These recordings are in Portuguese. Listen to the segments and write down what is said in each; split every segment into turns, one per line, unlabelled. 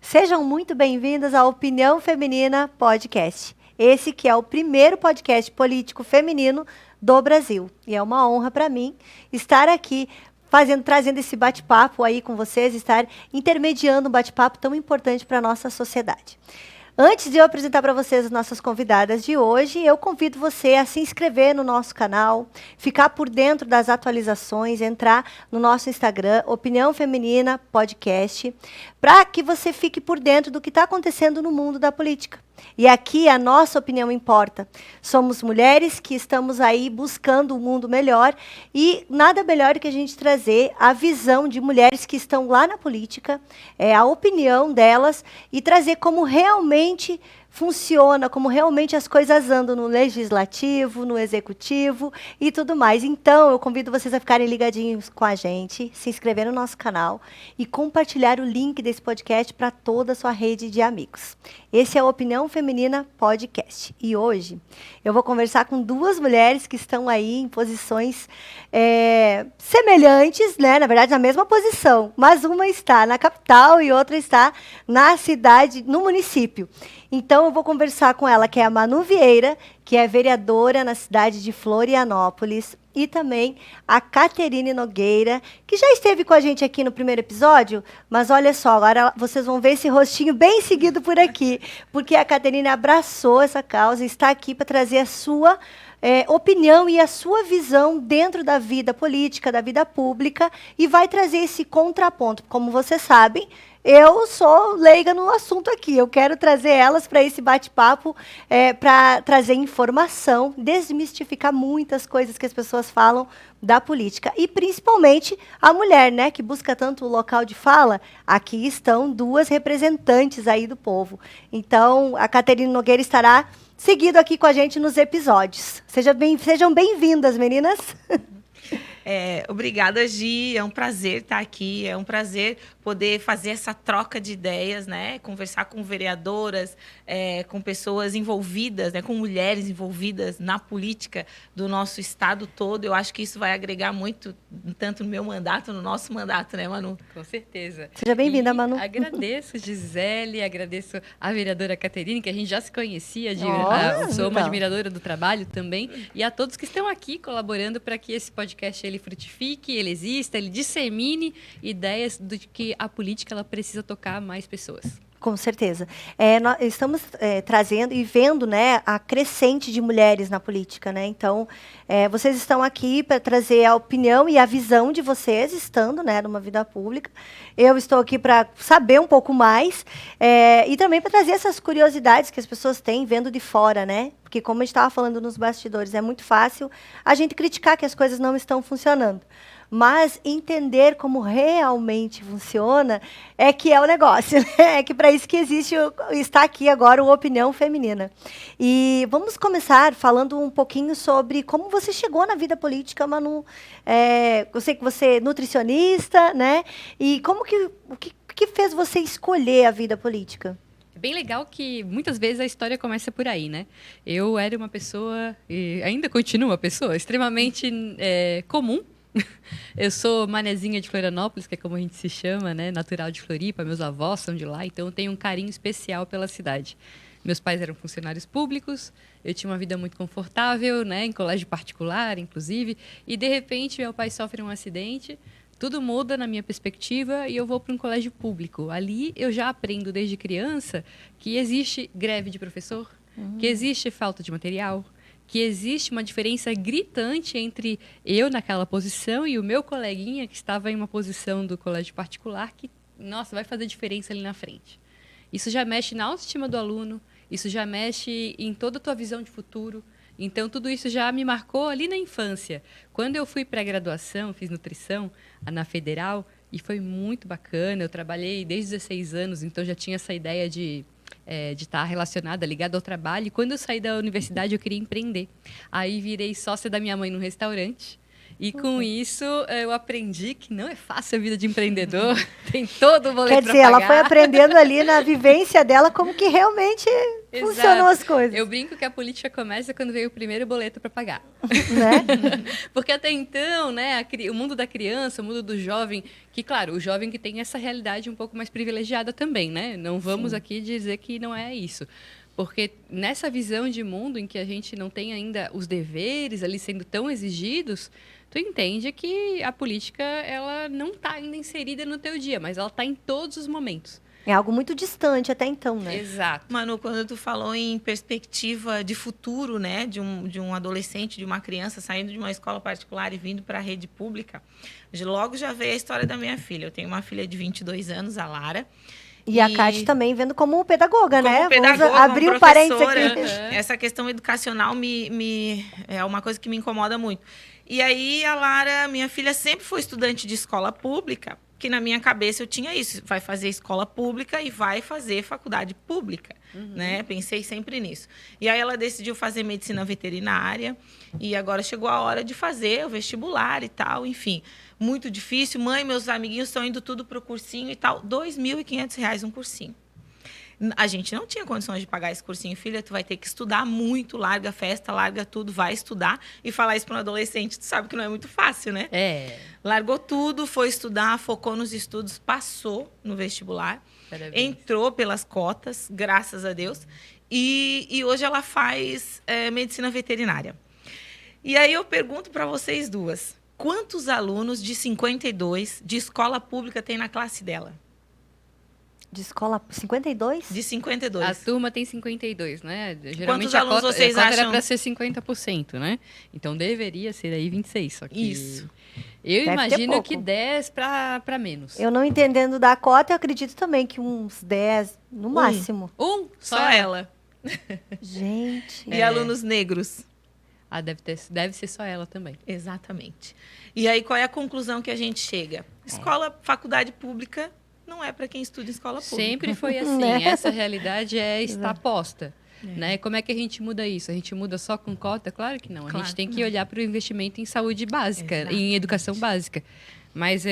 Sejam muito bem-vindas ao Opinião Feminina Podcast. Esse que é o primeiro podcast político feminino do Brasil. E é uma honra para mim estar aqui trazendo esse bate-papo aí com vocês, estar intermediando um bate-papo tão importante para a nossa sociedade. Antes de eu apresentar para vocês as nossas convidadas de hoje, eu convido você a se inscrever no nosso canal, ficar por dentro das atualizações, entrar no nosso Instagram, Opinião Feminina Podcast, para que você fique por dentro do que está acontecendo no mundo da política. E aqui a nossa opinião importa. Somos mulheres que estamos aí buscando um mundo melhor e nada melhor do que a gente trazer a visão de mulheres que estão lá na política, a opinião delas e trazer como realmente funciona, como realmente as coisas andam no legislativo, no executivo e tudo mais. Então, eu convido vocês a ficarem ligadinhos com a gente, se inscrever no nosso canal e compartilhar o link desse podcast para toda a sua rede de amigos. Esse é o Opinião Feminina Podcast. E hoje eu vou conversar com duas mulheres que estão aí em posições semelhantes, né? Na verdade, na mesma posição, mas uma está na capital e outra está na cidade, no município. Então, eu vou conversar com ela, que é a Manu Vieira, que é vereadora na cidade de Florianópolis, e também a Caterine Nogueira, que já esteve com a gente aqui no primeiro episódio, mas olha só, agora vocês vão ver esse rostinho bem seguido por aqui, porque a Caterine abraçou essa causa e está aqui para trazer a sua opinião e a sua visão dentro da vida política, da vida pública, e vai trazer esse contraponto. Como vocês sabem, eu sou leiga no assunto aqui. Eu quero trazer elas para esse bate-papo, para trazer informação, desmistificar muitas coisas que as pessoas falam da política. E principalmente a mulher, né, que busca tanto o local de fala. Aqui estão duas representantes aí do povo. Então, a Caterine Nogueira estará seguido aqui com a gente nos episódios. Sejam bem-vindas, meninas.
Obrigada, Gi. É um prazer estar aqui. É um prazer poder fazer essa troca de ideias, né? Conversar com vereadoras, com pessoas envolvidas, né? Com mulheres envolvidas na política do nosso estado todo. Eu acho que isso vai agregar muito, tanto no meu mandato, no nosso mandato, né, Manu?
Com certeza.
Seja bem-vinda, Manu.
Agradeço, Gisele, agradeço a vereadora Caterine, que a gente já se conhecia, sou uma admiradora do trabalho também, e a todos que estão aqui colaborando para que esse podcast ele frutifique, ele exista, ele dissemine ideias de que a política ela precisa tocar mais pessoas.
Com certeza. Nós estamos trazendo e vendo, né, a crescente de mulheres na política, né? Então, vocês estão aqui para trazer a opinião e a visão de vocês, estando, né, numa vida pública. Eu estou aqui para saber um pouco mais e também para trazer essas curiosidades que as pessoas têm vendo de fora, né? Porque, como a gente estava falando nos bastidores, é muito fácil a gente criticar que as coisas não estão funcionando. Mas entender como realmente funciona é que é o negócio, né? É que para isso que está aqui agora o Opinião Feminina. E vamos começar falando um pouquinho sobre como você chegou na vida política, Manu. Eu sei que você é nutricionista, né? E o que fez você escolher a vida política?
É bem legal que muitas vezes a história começa por aí, né? Eu era uma pessoa, e ainda continuo uma pessoa, extremamente comum. Eu sou manezinha de Florianópolis, que é como a gente se chama, né? Natural de Floripa, meus avós são de lá, então eu tenho um carinho especial pela cidade. Meus pais eram funcionários públicos, eu tinha uma vida muito confortável, né? Em colégio particular, inclusive, e de repente meu pai sofre um acidente, tudo muda na minha perspectiva e eu vou para um colégio público. Ali eu já aprendo desde criança que existe greve de professor, que existe falta de material, que existe uma diferença gritante entre eu naquela posição e o meu coleguinha que estava em uma posição do colégio particular que, nossa, vai fazer diferença ali na frente. Isso já mexe na autoestima do aluno, isso já mexe em toda a tua visão de futuro. Então, tudo isso já me marcou ali na infância. Quando eu fui para a graduação, fiz nutrição na Federal, e foi muito bacana. Eu trabalhei desde 16 anos, então já tinha essa ideia de estar relacionada, ligada ao trabalho. E quando eu saí da universidade, eu queria empreender. Aí virei sócia da minha mãe num restaurante. E com isso, eu aprendi que não é fácil a vida de empreendedor. Tem todo o boleto para pagar.
Quer dizer, ela foi aprendendo ali na vivência dela como que realmente funcionam as coisas.
Eu brinco que a política começa quando veio o primeiro boleto para pagar.
Né?
Porque até então, né, o mundo da criança, o mundo do jovem, que, claro, o jovem que tem essa realidade um pouco mais privilegiada também, né? Não vamos aqui dizer que não é isso. Porque nessa visão de mundo em que a gente não tem ainda os deveres ali sendo tão exigidos, tu entende que a política ela não está ainda inserida no teu dia, mas ela está em todos os momentos.
É algo muito distante até então, né?
Exato.
Manu, quando tu falou em perspectiva de futuro, né, de um adolescente, de uma criança saindo de uma escola particular e vindo para a rede pública, logo já veio a história da minha filha. Eu tenho uma filha de 22 anos, a Lara.
E a Kate também vendo como pedagoga,
como
né?
pedagoga,
Vamos abrir um parênteses aqui.
Essa questão educacional é uma coisa que me incomoda muito. E aí a Lara, minha filha, sempre foi estudante de escola pública, que na minha cabeça eu tinha isso, vai fazer escola pública e vai fazer faculdade pública, né? Pensei sempre nisso. E aí ela decidiu fazer medicina veterinária e agora chegou a hora de fazer o vestibular e tal, enfim. Muito difícil. Mãe, meus amiguinhos estão indo tudo para o cursinho e tal. R$ 2.500 um cursinho. A gente não tinha condições de pagar esse cursinho. Filha, tu vai ter que estudar muito, larga a festa, larga tudo, vai estudar. E falar isso para um adolescente, tu sabe que não é muito fácil, né?
É.
Largou tudo, foi estudar, focou nos estudos, passou no vestibular.
Parabéns.
Entrou pelas cotas, graças a Deus. E hoje ela faz medicina veterinária. E aí eu pergunto para vocês duas. Quantos alunos de 52 de escola pública tem na classe dela?
De escola 52?
De 52.
A turma tem 52, né? Geralmente
Quantos alunos vocês
a cota
acham?
era para ser 50%, né? Então deveria ser aí 26, só que
Isso.
Eu
Deve ter
imagino
pouco.
que 10 para menos.
Eu não entendendo da cota, eu acredito também que uns 10 no máximo.
Só ela.
Gente.
E alunos negros.
Ah, deve ser só ela também.
Exatamente. E aí, qual é a conclusão que a gente chega? Escola, faculdade pública, não é para quem estuda em escola pública.
Sempre foi assim.
Né?
Essa realidade está posta. Né? Como é que a gente muda isso? A gente muda só com cota? Claro que não. A
Claro
gente tem
que
que
não.
olhar para o investimento em saúde básica,
Exato.
em educação básica. Mas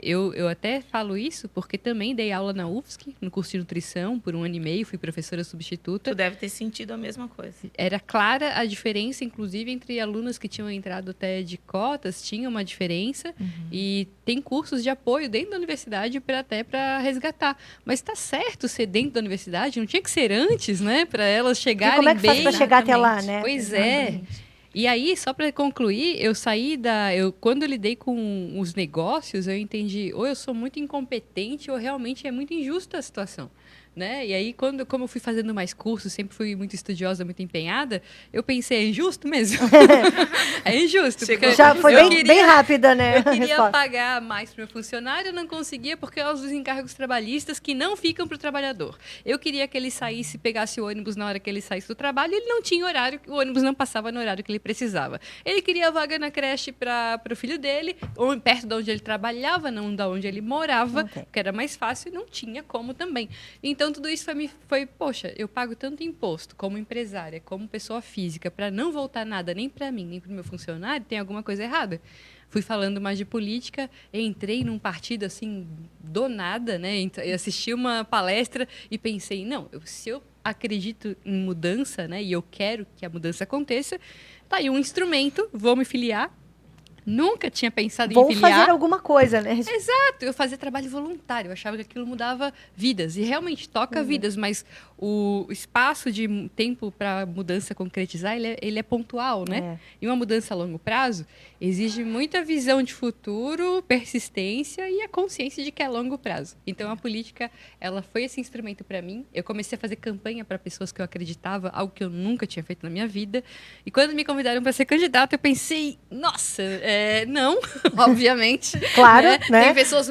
eu até falo isso porque também dei aula na UFSC, no curso de nutrição, por 1 ano e meio, fui professora substituta.
Tu deve ter sentido a mesma coisa.
Era clara a diferença, inclusive, entre alunos que tinham entrado até de cotas, tinha uma diferença, e tem cursos de apoio dentro da universidade até para resgatar. Mas está certo ser dentro da universidade, não tinha que ser antes, né? Para elas
E
chegarem
como é que faz
bem.
para chegar até lá,
Exatamente.
né?
Pois é. E aí, só para concluir, quando eu lidei com os negócios, eu entendi, ou eu sou muito incompetente, ou realmente é muito injusta a situação. Né? E aí, como eu fui fazendo mais cursos, sempre fui muito estudiosa, muito empenhada, eu pensei, é injusto mesmo? É injusto. Porque
Já foi bem rápida, né?
eu queria
resposta.
pagar mais para o meu funcionário, eu não conseguia por causa dos encargos trabalhistas que não ficam para o trabalhador. Eu queria que ele saísse, pegasse o ônibus na hora que ele saísse do trabalho, e ele não tinha horário, o ônibus não passava no horário que ele precisava. Ele queria vaga na creche para o filho dele, ou perto de onde ele trabalhava, não de onde ele morava,
Ok.
que era mais fácil e não tinha como também. Então, tudo isso foi, poxa, eu pago tanto imposto como empresária, como pessoa física, para não voltar nada nem para mim, nem para o meu funcionário, tem alguma coisa errada. Fui falando mais de política, entrei num partido assim, do nada, né? Assisti uma palestra e pensei, não, se eu acredito em mudança, né? E eu quero que a mudança aconteça, tá aí um instrumento, vou me filiar. Nunca tinha pensado em
Vou
filiar.
fazer alguma coisa, né?
Exato, eu fazia trabalho voluntário, eu achava que aquilo mudava vidas, e realmente toca vidas, mas o espaço de tempo para a mudança concretizar, ele é pontual, né? E uma mudança a longo prazo exige muita visão de futuro, persistência e a consciência de que é a longo prazo. Então, a política, ela foi esse instrumento para mim. Eu comecei a fazer campanha para pessoas que eu acreditava, algo que eu nunca tinha feito na minha vida. E quando me convidaram para ser candidata, eu pensei, nossa, não, obviamente.
Claro, né?
Tem pessoas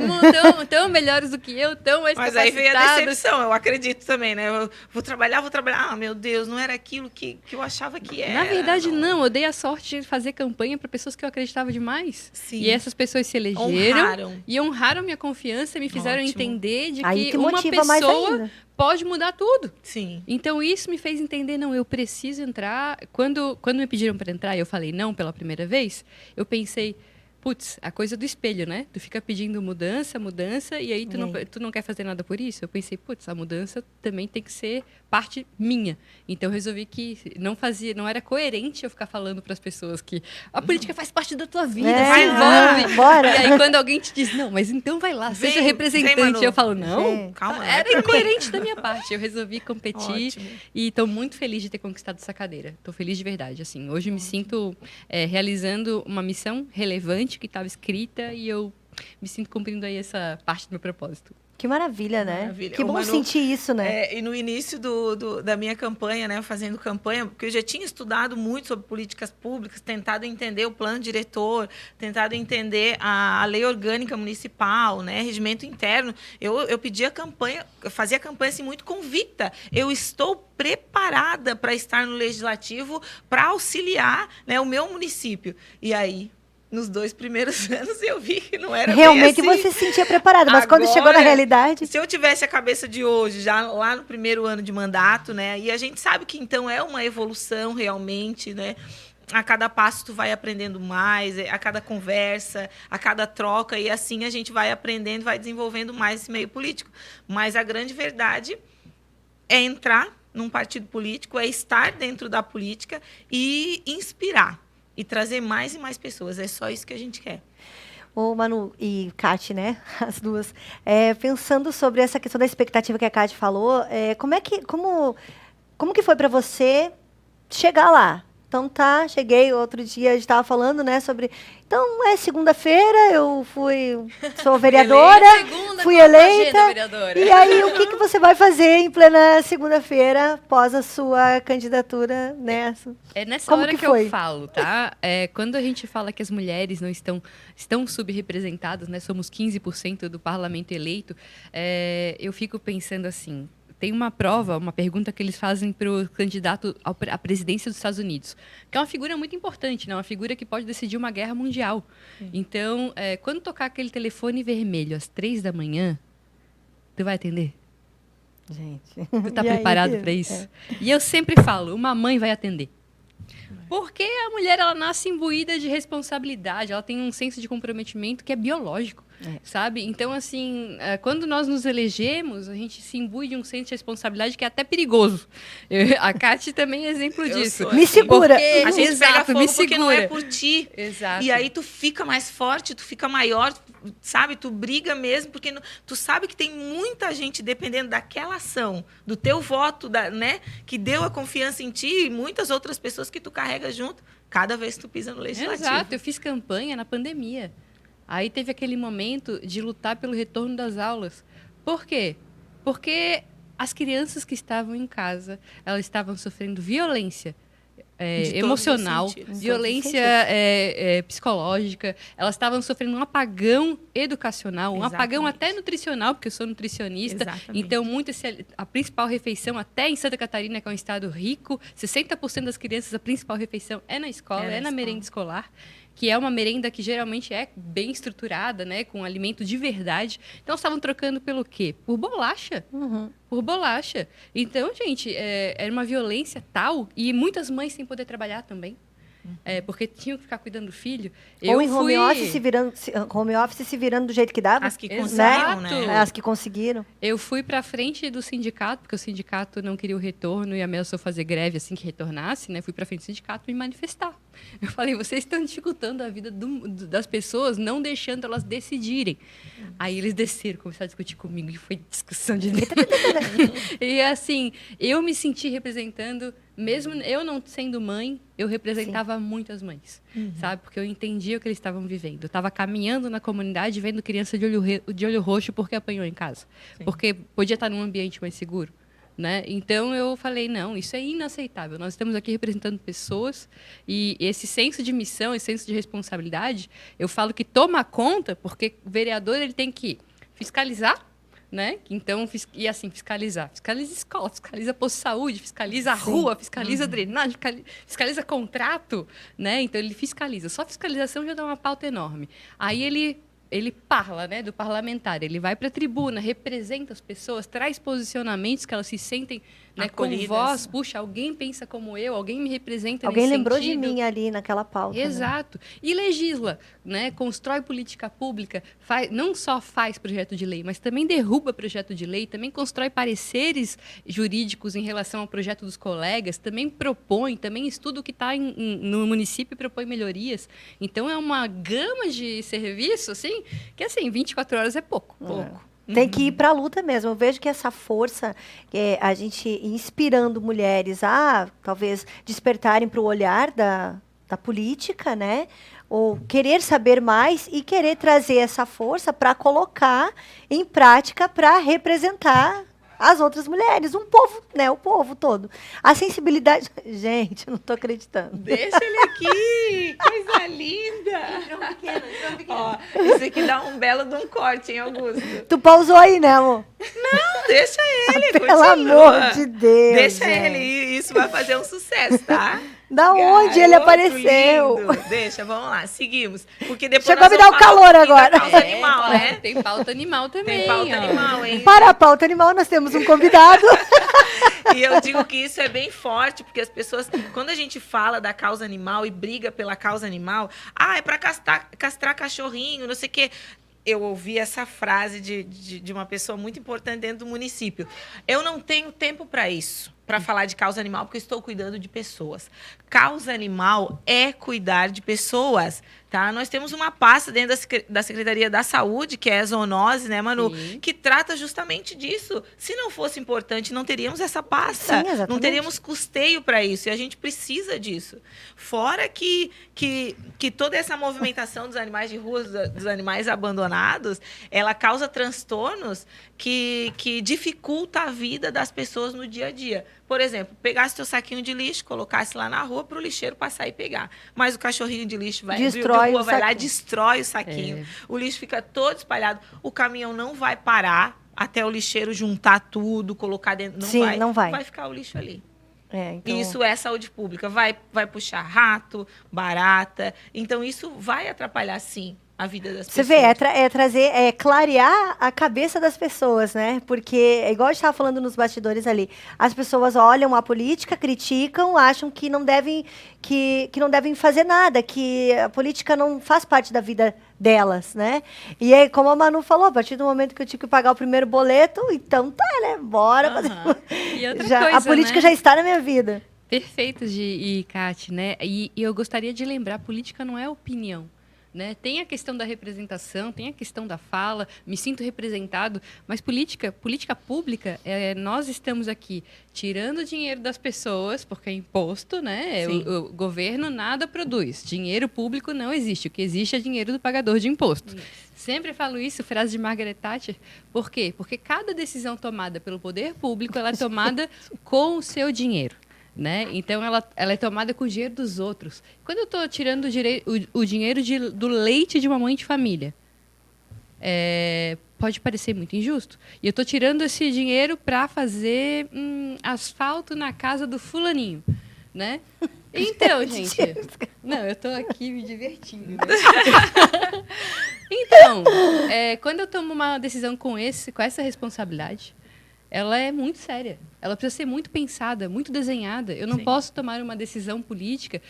tão melhores do que eu, tão mais
Mas aí veio a
capacitadas.
decepção, eu acredito também, né? Eu vou trabalhar. Ah, meu Deus, não era aquilo que eu achava que era.
Na verdade, não. Eu dei a sorte de fazer campanha para pessoas que eu acreditava demais.
Sim.
E essas pessoas se elegeram
Honraram.
e honraram minha confiança, me fizeram
Ótimo.
entender de
Aí
que
que
uma
motiva mais
pessoa
ainda.
pode mudar tudo.
Sim.
Então, isso me fez entender, não, eu preciso entrar. Quando me pediram para entrar e eu falei não pela primeira vez, eu pensei, putz, a coisa do espelho, né? Tu fica pedindo mudança, e aí tu não quer fazer nada por isso. Eu pensei, putz, a mudança também tem que ser parte minha. Então eu resolvi que não era coerente eu ficar falando para as pessoas que a política faz parte da tua vida, se envolve.
Bora.
E aí quando alguém te diz, não, mas então vai lá, seja representante, eu falo, não,
calma,
era incoerente da minha parte. Eu resolvi competir.
Ótimo.
E estou muito feliz de ter conquistado essa cadeira. Estou feliz de verdade. Assim, hoje me sinto realizando uma missão relevante que estava escrita e eu me sinto cumprindo aí essa parte do meu propósito.
Que maravilha, né?
Maravilha.
Que bom sentir isso, né?
E no início da minha campanha, né, fazendo campanha, porque eu já tinha estudado muito sobre políticas públicas, tentado entender o plano diretor, tentado entender a lei orgânica municipal, né, regimento interno. Eu pedia campanha, fazia campanha assim, muito convicta. Eu estou preparada para estar no legislativo para auxiliar, né, o meu município. E aí, nos 2 primeiros anos eu vi que não era
Realmente
bem assim.
você se sentia preparada, mas quando chegou na realidade...
Se eu tivesse a cabeça de hoje, já lá no primeiro ano de mandato, né? E a gente sabe que então é uma evolução realmente, né? A cada passo tu vai aprendendo mais, a cada conversa, a cada troca, e assim a gente vai aprendendo, vai desenvolvendo mais esse meio político. Mas a grande verdade é entrar num partido político, é estar dentro da política e inspirar. E trazer mais e mais pessoas. É só isso que a gente quer.
Ô, Manu e Kati, né? As duas. Pensando sobre essa questão da expectativa que a Kati falou, como que foi para você chegar lá? Então cheguei outro dia, a gente estava falando, né, sobre... Então, segunda-feira, sou vereadora, fui eleita. E aí, o que você vai fazer em plena segunda-feira, após a sua candidatura, né?
É nessa hora que eu falo, tá? Quando a gente fala que as mulheres não estão subrepresentadas, né? Somos 15% do parlamento eleito, eu fico pensando assim... Tem uma pergunta que eles fazem para o candidato à presidência dos Estados Unidos, que é uma figura muito importante, né? Uma figura que pode decidir uma guerra mundial. Então, quando tocar aquele telefone vermelho às 3 da manhã, tu vai atender?
Gente.
Tu tá preparado para isso? E eu sempre falo, uma mãe vai atender. Porque a mulher, ela nasce imbuída de responsabilidade, ela tem um senso de comprometimento que é biológico, sabe? Então, assim, quando nós nos elegemos, a gente se imbui de um senso de responsabilidade que é até perigoso. A Kati também é exemplo disso.
Me segura.
Porque a gente pega fogo porque não é por ti.
Exato.
E aí tu fica mais forte, tu fica maior, sabe? Tu briga mesmo, porque tu sabe que tem muita gente dependendo daquela ação, do teu voto, né? Que deu a confiança em ti e muitas outras pessoas que tu carrega junto cada vez que tu pisa no legislativo.
Exato. Eu fiz campanha na pandemia. Aí teve aquele momento de lutar pelo retorno das aulas. Por quê? Porque as crianças que estavam em casa, elas estavam sofrendo violência emocional, violência psicológica, elas estavam sofrendo um apagão educacional, um apagão até nutricional, porque eu sou nutricionista.
Exatamente.
Então, a principal refeição, até em Santa Catarina, que é um estado rico, 60% das crianças, a principal refeição é na escola, é na merenda escolar, que é uma merenda que geralmente é bem estruturada, né, com alimento de verdade. Então, elas estavam trocando pelo quê? Por bolacha. Por bolacha. Então, gente, era uma violência tal, e muitas mães sem poder trabalhar também. Porque tinham que ficar cuidando do filho.
Ou em home office se virando do jeito que dava.
As que conseguiram, né?
As que conseguiram.
Eu fui para frente do sindicato, porque o sindicato não queria o retorno e ameaçou fazer greve assim que retornasse, né? Fui para frente do sindicato me manifestar. Eu falei, vocês estão dificultando a vida das pessoas, não deixando elas decidirem. Aí eles desceram, começaram a discutir comigo, e foi discussão de... E assim, eu me senti representando, mesmo eu não sendo mãe, eu representava muitas mães, sabe? Porque eu entendia o que eles estavam vivendo. Eu estava caminhando na comunidade, vendo criança de olho roxo porque apanhou em casa. Porque podia estar num ambiente mais seguro, né? Então, eu falei, não, isso é inaceitável. Nós estamos aqui representando pessoas e esse senso de missão, esse senso de responsabilidade, eu falo que toma conta, porque o vereador ele tem que fiscalizar, né? Então, fiscalizar. Fiscaliza escola, fiscaliza posto de saúde, fiscaliza a rua, fiscaliza drenagem, fiscaliza contrato, né? Então, ele fiscaliza. Só fiscalização já dá uma pauta enorme. Aí, ele parla, né, do parlamentar. Ele vai para a tribuna, representa as pessoas, traz posicionamentos que elas se sentem né, com
Acolhidas.
voz, puxa, alguém pensa como eu, alguém me representa
Alguém
nesse
lembrou
sentido.
de mim ali naquela pauta. Né?
Exato. E legisla, né? Constrói política pública, não só faz projeto de lei, mas também derruba projeto de lei, também constrói pareceres jurídicos em relação ao projeto dos colegas, também propõe, também estuda o que está no município e propõe melhorias. Então, é uma gama de serviço, assim, que, assim, 24 horas é pouco.
Pouco.
Tem que ir para a luta mesmo. Eu vejo que essa força, a gente inspirando mulheres a, talvez, despertarem para o olhar da política, né? Ou querer saber mais e querer trazer essa força para colocar em prática para representar as outras mulheres, um povo, né? O povo todo. A sensibilidade... Gente, eu não estou acreditando.
Deixa ele aqui! Coisa linda! Ó, isso aqui dá um belo de um corte, hein, Augusto?
Tu pausou aí, né, amor?
Não, deixa ele,
Pelo
continua.
amor de Deus.
Deixa
gente.
ele, isso vai fazer um sucesso, tá?
Da onde ele
Garoto
apareceu?
lindo. Deixa, vamos lá, seguimos. Porque depois
Chegou a
nós
me dar
vamos
o
falar
calor
pouquinho da
agora.
causa animal, né?
Tem pauta animal também.
Tem pauta
ó.
animal, hein?
Para a pauta animal, nós temos um convidado.
E eu digo que isso é bem forte, porque as pessoas, quando a gente fala da causa animal e briga pela causa animal, é para castrar cachorrinho, não sei o quê. Eu ouvi essa frase de uma pessoa muito importante dentro do município. Eu não tenho tempo para isso, para falar de causa animal, porque eu estou cuidando de pessoas. Causa animal é cuidar de pessoas, tá? Nós temos uma pasta dentro da Secretaria da Saúde, que é a zoonose, né, Manu?
Sim.
Que trata justamente disso. Se não fosse importante, não teríamos essa pasta.
Sim, exatamente.
Não teríamos custeio para isso. E a gente precisa disso. Fora que toda essa movimentação dos animais de rua, dos animais abandonados, ela causa transtornos que dificulta a vida das pessoas no dia a dia. Por exemplo, pegasse teu saquinho de lixo, colocasse lá na rua para o lixeiro passar e pegar. Mas o cachorrinho de lixo vai
Destrói o
vai lá e
saquinho.
destrói o saquinho. O lixo fica todo espalhado. O caminhão não vai parar até o lixeiro juntar tudo, colocar dentro. Não
Sim,
vai.
não vai.
Vai ficar o lixo ali.
Então,
Isso é saúde pública. Vai puxar rato, barata. Então, isso vai atrapalhar, sim, a vida das
você
pessoas.
vê, trazer, clarear a cabeça das pessoas, né? Porque, igual a gente estava falando nos bastidores ali, as pessoas olham a política, criticam, acham que não devem, que não devem fazer nada, que a política não faz parte da vida delas, né? E aí, como a Manu falou, a partir do momento que eu tive que pagar o primeiro boleto, então tá, né? Bora fazer.
E outra
Já,
coisa,
a política
né?
já está na minha vida.
Perfeito, Kate, né? E eu gostaria de lembrar, política não é opinião. Né? Tem a questão da representação, tem a questão da fala, me sinto representado, mas política pública, nós estamos aqui tirando dinheiro das pessoas, porque é imposto, né? O governo nada produz, dinheiro público não existe, o que existe é dinheiro do pagador de imposto. Isso. Sempre falo isso, frase de Margaret Thatcher, por quê? Porque cada decisão tomada pelo poder público, ela é tomada com o seu dinheiro. Então, ela é tomada com o dinheiro dos outros. Quando eu estou tirando o dinheiro do leite de uma mãe de família, pode parecer muito injusto. E eu estou tirando esse dinheiro para fazer asfalto na casa do fulaninho. Né? Então, gente... Não, eu estou aqui me divertindo. Né? Então, quando eu tomo uma decisão com essa responsabilidade, ela é muito séria. Ela precisa ser muito pensada, muito desenhada. Eu não posso tomar uma decisão política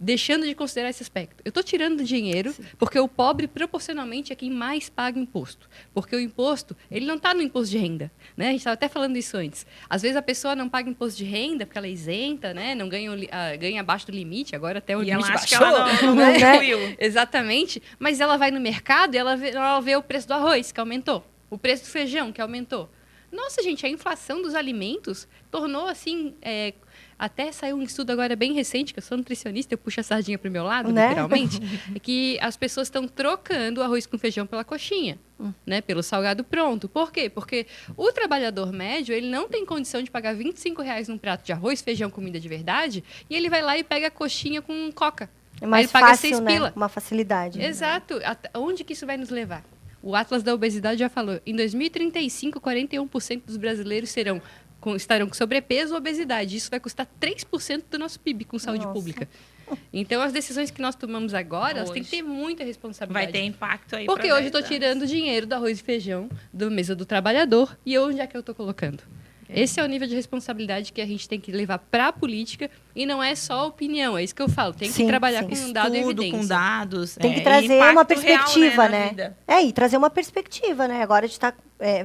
deixando de considerar esse aspecto. Eu estou tirando dinheiro porque o pobre, proporcionalmente, é quem mais paga imposto. Porque o imposto, ele não está no imposto de renda. Né? A gente estava até falando isso antes. Às vezes, a pessoa não paga imposto de renda porque ela é isenta, né? Não ganha abaixo do limite, agora até o limite baixou.
Ela acha que ela não concluiu.
Exatamente. Mas ela vai no mercado e ela vê o preço do arroz, que aumentou. O preço do feijão, que aumentou. Nossa, gente, a inflação dos alimentos tornou, assim... até saiu um estudo agora bem recente, que eu sou nutricionista, eu puxo a sardinha para o meu lado, né? Literalmente, é que as pessoas estão trocando o arroz com feijão pela coxinha, né? Pelo salgado pronto. Por quê? Porque o trabalhador médio, ele não tem condição de pagar R$25 num prato de arroz, feijão, comida de verdade, e ele vai lá e pega a coxinha com coca.
É mais
ele paga
fácil,
6 pila.
Né? Uma facilidade.
Exato. Onde que isso vai nos levar? O Atlas da Obesidade já falou, em 2035, 41% dos brasileiros estarão com sobrepeso ou obesidade. Isso vai custar 3% do nosso PIB com saúde pública. Então, as decisões que nós tomamos agora, elas têm que ter muita responsabilidade.
Vai ter impacto aí.
Porque hoje eu estou tirando dinheiro do arroz e feijão da mesa do trabalhador. E onde é que eu estou colocando? Esse é o nível de responsabilidade que a gente tem que levar para a política e não é só opinião, é isso que eu falo. Tem que
Sim,
trabalhar
sim.
com dado e
Estudo,
evidência.
com dados.
Tem que
e
trazer
impacto
uma perspectiva,
real, na
né?
vida.
E trazer uma perspectiva, né? Agora a gente está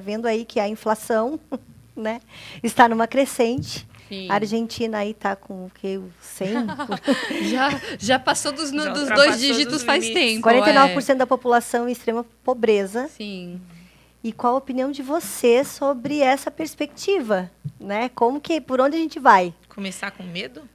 vendo aí que a inflação, né, está numa crescente.
Sim.
A Argentina aí está com o quê? 100?
Já passou dos
ultrapassou
2 dígitos
dos
faz
limites.
tempo.
49% da população em extrema pobreza.
Sim.
E qual a opinião de você sobre essa perspectiva, né? Como que, por onde a gente vai?
Começar com medo?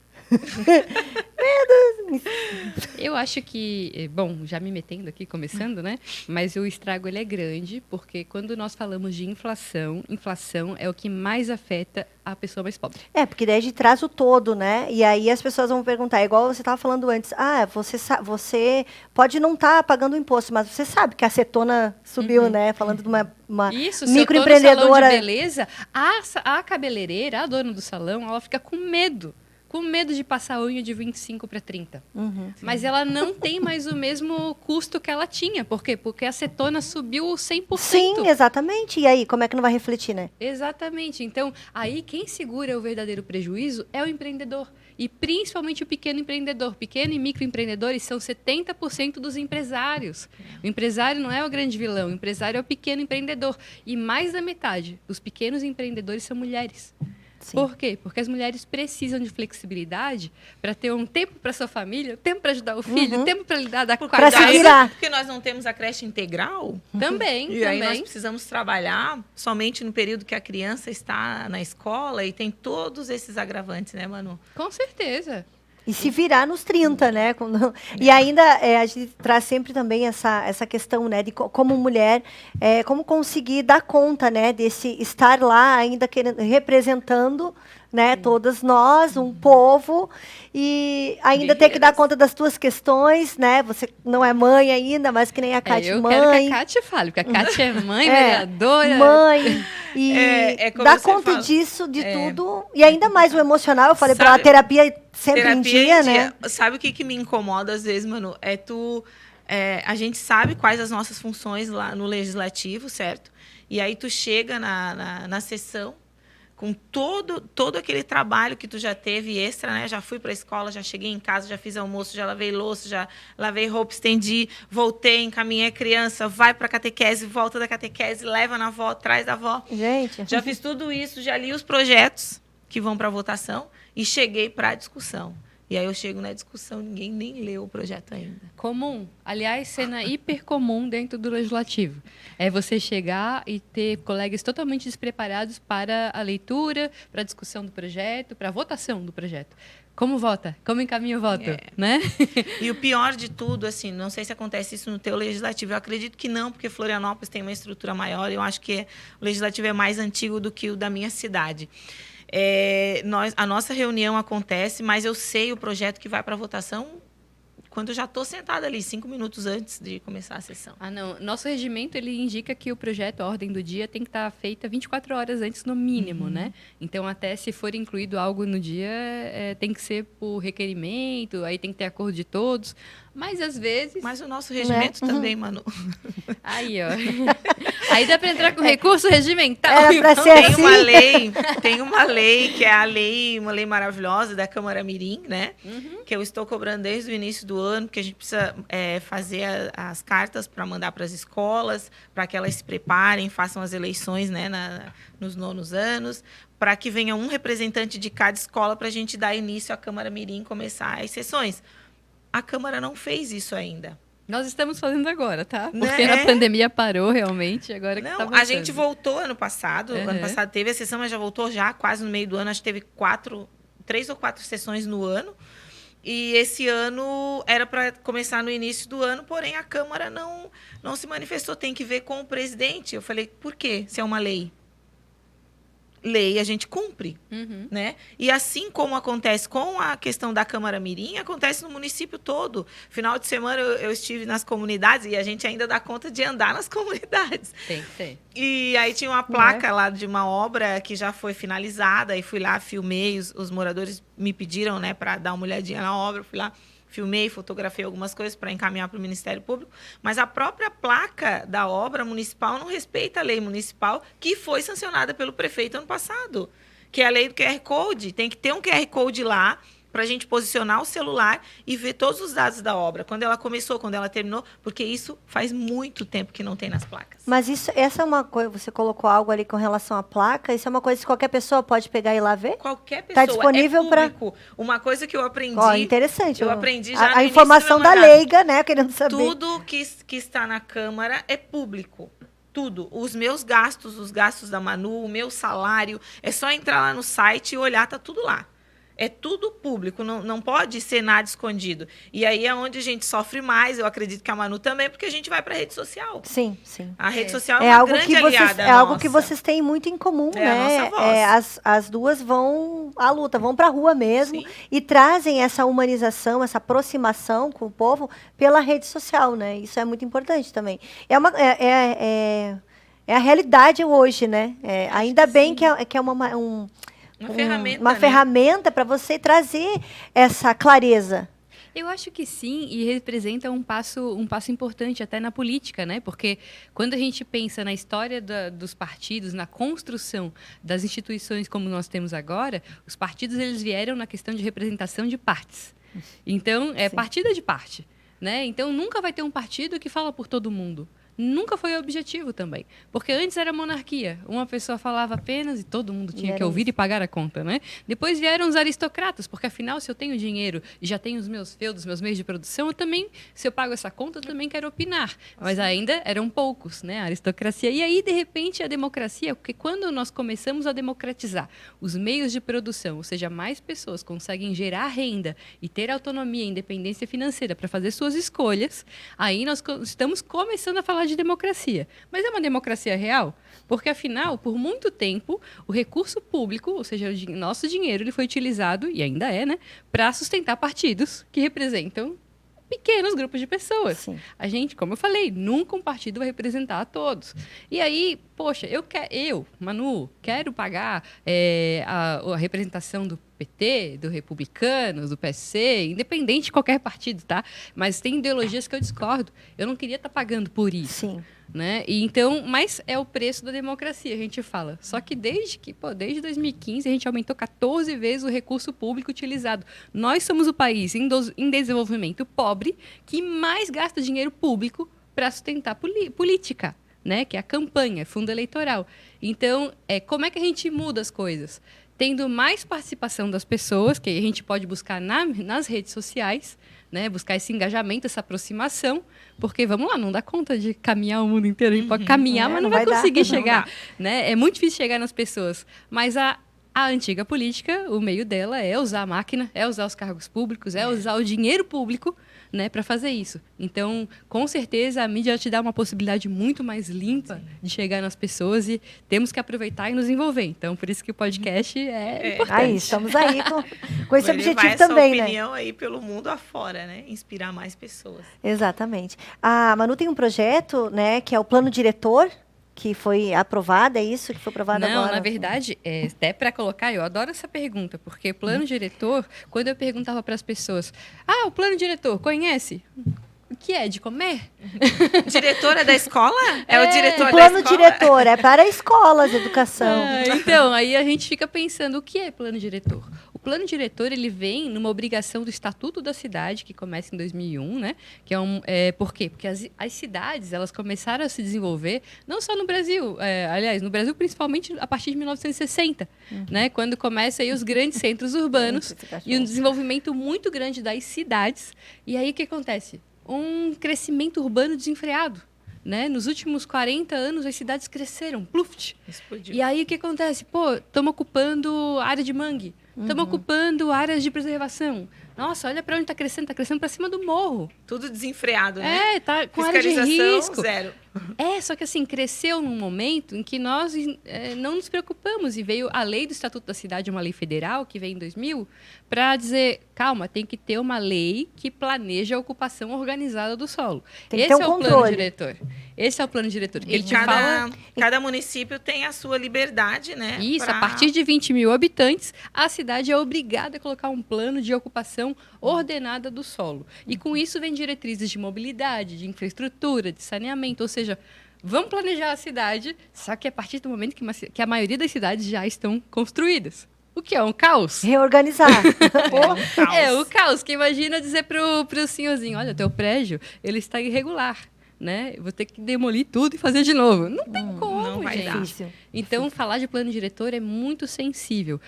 Eu acho que, bom, já me metendo aqui, começando, né? Mas o estrago ele é grande, porque quando nós falamos de inflação, inflação é o que mais afeta a pessoa mais pobre.
Porque daí a gente traz o todo, né? E aí as pessoas vão perguntar, igual você estava falando antes, você pode não estar pagando o imposto, mas você sabe que a acetona subiu, né? Falando de uma
Isso,
microempreendedora.
se eu tô no salão de beleza, a cabeleireira, a dona do salão, ela fica com medo de passar a unha de 25 para 30. Mas ela não tem mais o mesmo custo que ela tinha. Por quê? Porque a acetona subiu 100%.
Sim, exatamente. E aí, como é que não vai refletir, né?
Exatamente. Então, aí quem segura o verdadeiro prejuízo é o empreendedor. E principalmente o pequeno empreendedor. Pequeno e microempreendedores são 70% dos empresários. O empresário não é o grande vilão, o empresário é o pequeno empreendedor. E mais da metade dos pequenos empreendedores são mulheres.
Sim.
Por quê? Porque as mulheres precisam de flexibilidade para ter um tempo para sua família, tempo para ajudar o filho, tempo para lidar com a
Pra se
casa.
virar.
Porque nós não temos a creche integral.
Também,
E aí nós
também.
precisamos trabalhar somente no período que a criança está na escola e tem todos esses agravantes, né, Manu?
Com certeza.
E se virar nos 30, né? E ainda a gente traz sempre também essa questão, né? De como mulher, como conseguir dar conta, né? Desse estar lá ainda representando, né? Todas nós, um povo, e ainda ter que dar conta das tuas questões, né? Você não é mãe ainda, mas que nem a Kátia
Eu
mãe.
quero que a Kátia fale, porque a Kátia é mãe, vereadora.
Mãe, e
como
dar
você
conta
fala.
disso, de tudo. E ainda mais o emocional, eu falei,
Sabe-
a terapia sempre em dia, né?
Sabe o que me incomoda às vezes, Manu? A gente sabe quais as nossas funções lá no legislativo, certo? E aí tu chega na sessão com todo aquele trabalho que tu já teve extra, né? Já fui para a escola, já cheguei em casa, já fiz almoço, já lavei louça, já lavei roupa, estendi, voltei, encaminhei a criança, vai para a catequese, volta da catequese, leva na avó, traz da avó.
Gente.
Já fiz tudo isso, já li os projetos que vão para votação e cheguei para a discussão. E aí eu chego na discussão, ninguém nem leu o projeto ainda.
Comum. Aliás, cena hiper comum dentro do legislativo. É você chegar e ter colegas totalmente despreparados para a leitura, para a discussão do projeto, para a votação do projeto. Como vota? Como encaminha o voto? Né?
E o pior de tudo, assim, não sei se acontece isso no teu legislativo, eu acredito que não, porque Florianópolis tem uma estrutura maior, eu acho que o legislativo é mais antigo do que o da minha cidade. A nossa reunião acontece, mas eu sei o projeto que vai para votação quando eu já estou sentada ali, 5 minutos antes de começar a sessão.
Não. Nosso regimento, ele indica que o projeto, a ordem do dia, tem que estar feita 24 horas antes, no mínimo, né? Então, até se for incluído algo no dia, tem que ser por requerimento, aí tem que ter acordo de todos. Mas, às vezes...
Mas o nosso regimento também, Manu.
Aí, ó. Aí dá para entrar com recurso regimental.
Era para ser assim.
Tem uma lei, que é uma lei maravilhosa da Câmara Mirim, né? Que eu estou cobrando desde o início do ano, porque a gente precisa fazer as cartas para mandar para as escolas, para que elas se preparem, façam as eleições, né, nos 9º anos, para que venha um representante de cada escola para a gente dar início à Câmara Mirim e começar as sessões. A Câmara não fez isso ainda.
Nós estamos fazendo agora, tá?
Né?
Porque a pandemia parou realmente, agora que tá voltando.
A gente voltou ano passado. Ano passado teve a sessão, mas já voltou já quase no meio do ano. Acho que teve 3 ou 4 sessões no ano. E esse ano era para começar no início do ano, porém a Câmara não se manifestou. Tem que ver com o presidente. Eu falei, por quê? Se é uma lei. Lei a gente cumpre, né? E assim como acontece com a questão da Câmara Mirim, acontece no município todo. Final de semana eu estive nas comunidades e a gente ainda dá conta de andar nas comunidades.
Tem que ter.
E aí tinha uma placa lá de uma obra que já foi finalizada, e fui lá, filmei, os moradores me pediram, né, para dar uma olhadinha na obra, fui lá, filmei, fotografei algumas coisas para encaminhar para o Ministério Público, mas a própria placa da obra municipal não respeita a lei municipal que foi sancionada pelo prefeito ano passado, que é a lei do QR Code. Tem que ter um QR Code lá para a gente posicionar o celular e ver todos os dados da obra, quando ela começou, quando ela terminou, porque isso faz muito tempo que não tem nas placas.
Mas essa é uma coisa, você colocou algo ali com relação à placa, isso é uma coisa que qualquer pessoa pode pegar e ir lá ver?
Qualquer pessoa.
Tá disponível para...
Uma coisa que eu aprendi...
interessante.
Eu aprendi já no
a informação da leiga, né, querendo saber.
Tudo que está na Câmara é público. Tudo. Os meus gastos, os gastos da Manu, o meu salário, é só entrar lá no site e olhar, tá tudo lá. É tudo público, não pode ser nada escondido. E aí é onde a gente sofre mais, eu acredito que a Manu também, porque a gente vai para a rede social.
Sim, sim.
A rede social é uma
algo
grande
que vocês,
aliada
É algo que vocês têm muito em comum, né?
A nossa voz.
As duas vão à luta, vão para a rua mesmo.
Sim.
E trazem essa humanização, essa aproximação com o povo pela rede social, né? Isso é muito importante também. É a realidade hoje, né? Ainda bem que é uma ferramenta para você trazer essa clareza.
Eu acho que sim, e representa um passo importante até na política, né? Porque quando a gente pensa na história dos partidos, na construção das instituições como nós temos agora, os partidos eles vieram na questão de representação de partes. Então, partida de parte, né? Então, nunca vai ter um partido que fala por todo mundo. Nunca foi o objetivo também. Porque antes era monarquia. Uma pessoa falava apenas e todo mundo tinha que ouvir e pagar a conta, né? Depois vieram os aristocratas, porque afinal, se eu tenho dinheiro e já tenho os meus feudos, meus meios de produção, eu também, se eu pago essa conta, eu também quero opinar. Mas ainda eram poucos, né? A aristocracia. E aí, de repente, a democracia, porque quando nós começamos a democratizar os meios de produção, ou seja, mais pessoas conseguem gerar renda e ter autonomia e independência financeira para fazer suas escolhas, aí nós estamos começando a falar de democracia. Mas é uma democracia real? Porque, afinal, por muito tempo, o recurso público, ou seja, o nosso dinheiro, ele foi utilizado, e ainda é, né, para sustentar partidos que representam pequenos grupos de pessoas.
Sim.
A gente, como eu falei, nunca um partido vai representar a todos. E aí, poxa, eu, Manu, quero pagar a representação do PT, do Republicanos, do PSC, independente de qualquer partido, tá? Mas tem ideologias que eu discordo. Eu não queria estar pagando por isso.
Sim.
Né? E então, mas é o preço da democracia, a gente fala. Só que desde 2015 a gente aumentou 14 vezes o recurso público utilizado. Nós somos o país em desenvolvimento pobre que mais gasta dinheiro público para sustentar política, né? Que é a campanha, fundo eleitoral. Então, como é que a gente muda as coisas? Tendo mais participação das pessoas, que a gente pode buscar nas redes sociais, né, buscar esse engajamento, essa aproximação, porque, vamos lá, não dá conta de caminhar o mundo inteiro. A gente pode caminhar, mas não vai conseguir chegar. Né? É muito difícil chegar nas pessoas. Mas a antiga política, o meio dela é usar a máquina, é usar os cargos públicos, é usar o dinheiro público, né, para fazer isso. Então, com certeza, a mídia te dá uma possibilidade muito mais limpa de chegar nas pessoas e temos que aproveitar e nos envolver. Então, por isso que o podcast é importante.
Aí, estamos aí com esse objetivo também, né?
Essa opinião aí pelo mundo afora, né? Inspirar mais pessoas.
Exatamente. A Manu tem um projeto, né, que é o Plano Diretor, que foi aprovado, é isso que foi aprovado agora?
Não, na verdade, até para colocar, eu adoro essa pergunta, porque plano diretor, quando eu perguntava para as pessoas, o plano diretor, conhece? O que é? De comer?
Diretora da escola? É o diretor da escola?
O plano diretor é para escolas, educação.
Então, aí a gente fica pensando, o que é plano diretor? O plano diretor, ele vem numa obrigação do Estatuto da Cidade, que começa em 2001, né? Que por quê? Porque as cidades, elas começaram a se desenvolver, não só no Brasil, aliás, no Brasil principalmente a partir de 1960, né? Quando começam aí os grandes centros urbanos e um desenvolvimento muito grande das cidades. E aí o que acontece? Um crescimento urbano desenfreado. Né? Nos últimos 40 anos, as cidades cresceram, pluft.
Explodiu.
E aí, o que acontece? Estamos ocupando área de mangue, estamos ocupando áreas de preservação. Nossa, olha para onde está crescendo para cima do morro.
Tudo desenfreado, né?
Tá com área de risco.
Zero.
Só que assim, cresceu num momento em que nós não nos preocupamos e veio a lei do Estatuto da Cidade, uma lei federal que veio em 2000, para dizer, calma, tem que ter uma lei que planeja a ocupação organizada do solo.
Tem que ter um
plano diretor. Esse é o plano diretor.
E cada município tem a sua liberdade, né?
Isso, a partir de 20 mil habitantes, a cidade é obrigada a colocar um plano de ocupação gestão ordenada do solo. E com isso vem diretrizes de mobilidade, de infraestrutura, de saneamento, ou seja, vamos planejar a cidade, só que a partir do momento que a maioria das cidades já estão construídas. O que é um caos?
Reorganizar.
É o caos, que imagina dizer pro senhorzinho, olha, teu prédio, ele está irregular, né? Vou ter que demolir tudo e fazer de novo. Não tem como,
não vai
gente.
dar.
Difícil.
Então, falar de plano diretor é muito sensível.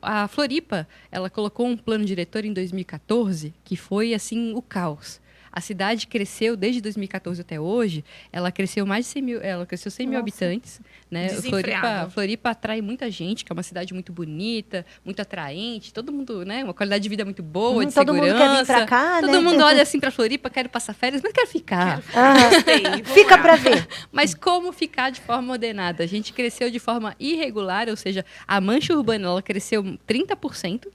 A Floripa, ela colocou um plano diretor em 2014 que foi, assim, o caos. A cidade cresceu desde 2014 até hoje, ela cresceu mais de 100 mil, ela cresceu 100 mil habitantes, né? Floripa atrai muita gente, que é uma cidade muito bonita, muito atraente, todo mundo, né? Uma qualidade de vida muito boa, de
todo
segurança.
mundo quer vir pra cá,
todo
né?
mundo olha assim para Floripa, quero passar férias, mas quero ficar.
Fica para ver.
Mas como ficar de forma ordenada? A gente cresceu de forma irregular, ou seja, a mancha urbana ela cresceu 30%.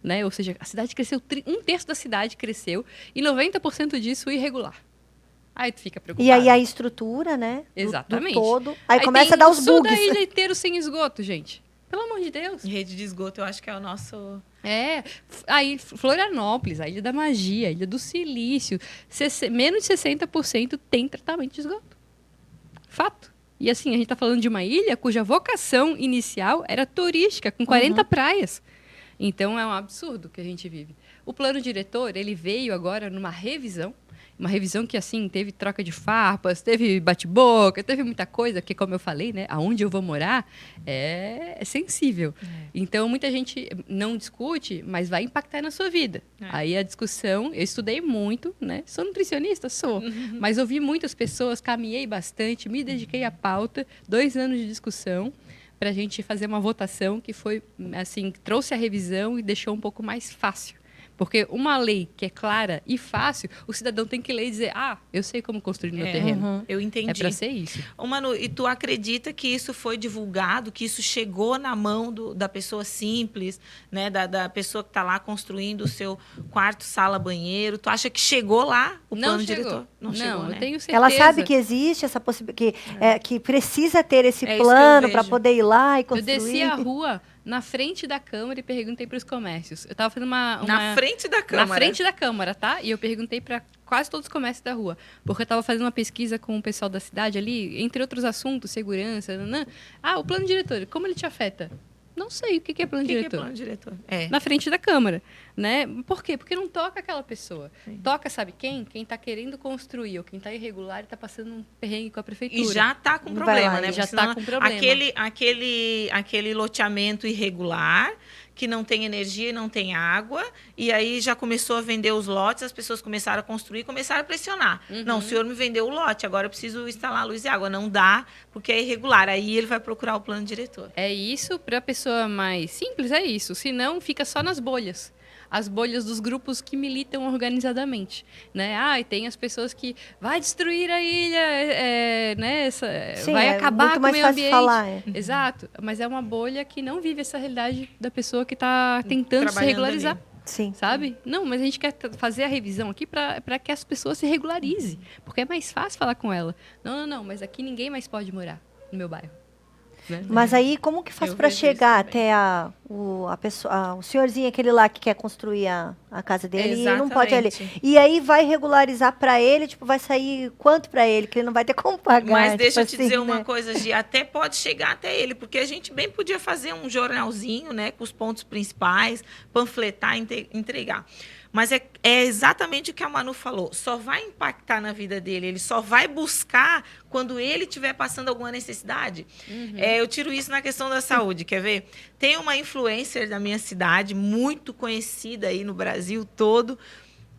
Né? Ou seja, a cidade cresceu, um terço da cidade cresceu e 90% disso irregular. Aí tu fica preocupado.
E aí a estrutura, né?
Exatamente.
Do todo. Aí começa a dar os bugs.
O sul da ilha inteiro sem esgoto, gente. Pelo amor de Deus.
Rede de esgoto, eu acho que é o nosso...
Aí Florianópolis, a Ilha da Magia, a Ilha do Silício, menos de 60% tem tratamento de esgoto. Fato. E assim, a gente está falando de uma ilha cuja vocação inicial era turística, com 40 praias. Então, é um absurdo que a gente vive. O plano diretor, ele veio agora numa revisão, uma revisão que, assim, teve troca de farpas, teve bate-boca, teve muita coisa, que, como eu falei, né, aonde eu vou morar é sensível. Então, muita gente não discute, mas vai impactar na sua vida. Aí, a discussão, eu estudei muito, né, sou nutricionista, mas ouvi muitas pessoas, caminhei bastante, me dediquei à pauta, 2 anos de discussão, para a gente fazer uma votação que foi, assim, trouxe a revisão e deixou um pouco mais fácil. Porque uma lei que é clara e fácil, o cidadão tem que ler e dizer, eu sei como construir no meu terreno.
Eu entendi.
É para ser isso.
Ô, Manu, e tu acredita que isso foi divulgado, que isso chegou na mão da pessoa simples, né? Da pessoa que está lá construindo o seu quarto, sala, banheiro? Tu acha que chegou lá o plano diretor?
Não chegou, né? Eu tenho certeza.
Ela sabe que existe essa possibilidade, que precisa ter esse
É
plano para poder ir lá e construir.
Eu desci a rua na frente da Câmara e perguntei para os comércios. Eu estava fazendo
Na frente da Câmara?
Na frente da Câmara, tá? E eu perguntei para quase todos os comércios da rua. Porque eu estava fazendo uma pesquisa com o pessoal da cidade ali, entre outros assuntos, segurança, o plano diretor, como ele te afeta? Não sei o que é plano diretor.
O que é plano diretor?
Na frente da Câmara, né? Por quê? Porque não toca aquela pessoa. Sim. Toca, sabe quem? Quem está querendo construir ou quem está irregular e está passando um perrengue com a prefeitura.
E já está com problema, né?
Já está com problema.
Aquele loteamento irregular, que não tem energia e não tem água, e aí já começou a vender os lotes, as pessoas começaram a construir, começaram a pressionar. Não, o senhor me vendeu o lote, agora eu preciso instalar luz e água. Não dá, porque é irregular. Aí ele vai procurar o plano diretor.
É isso, para a pessoa mais simples, é isso. Senão, fica só nas bolhas. As bolhas dos grupos que militam organizadamente, né? E tem as pessoas que vai destruir a ilha, né?
Sim,
vai acabar com o meio ambiente.
Falar,
Exato, mas é uma bolha que não vive essa realidade da pessoa que está tentando se regularizar.
Sim.
Sabe? Não, mas a gente quer fazer a revisão aqui para que as pessoas se regularizem, porque é mais fácil falar com ela. Não, mas aqui ninguém mais pode morar no meu bairro. Né?
Mas aí, como que faz para chegar até o senhorzinho, aquele lá que quer construir a casa dele e não pode ali? E aí vai regularizar para ele, vai sair quanto para ele, que ele não vai ter como pagar.
Mas deixa eu te dizer uma coisa, Gi, até pode chegar até ele, porque a gente bem podia fazer um jornalzinho, né, com os pontos principais, panfletar, entregar. Mas é exatamente o que a Manu falou. Só vai impactar na vida dele. Ele só vai buscar quando ele estiver passando alguma necessidade. Eu tiro isso na questão da saúde. Quer ver? Tem uma influencer da minha cidade, muito conhecida aí no Brasil todo.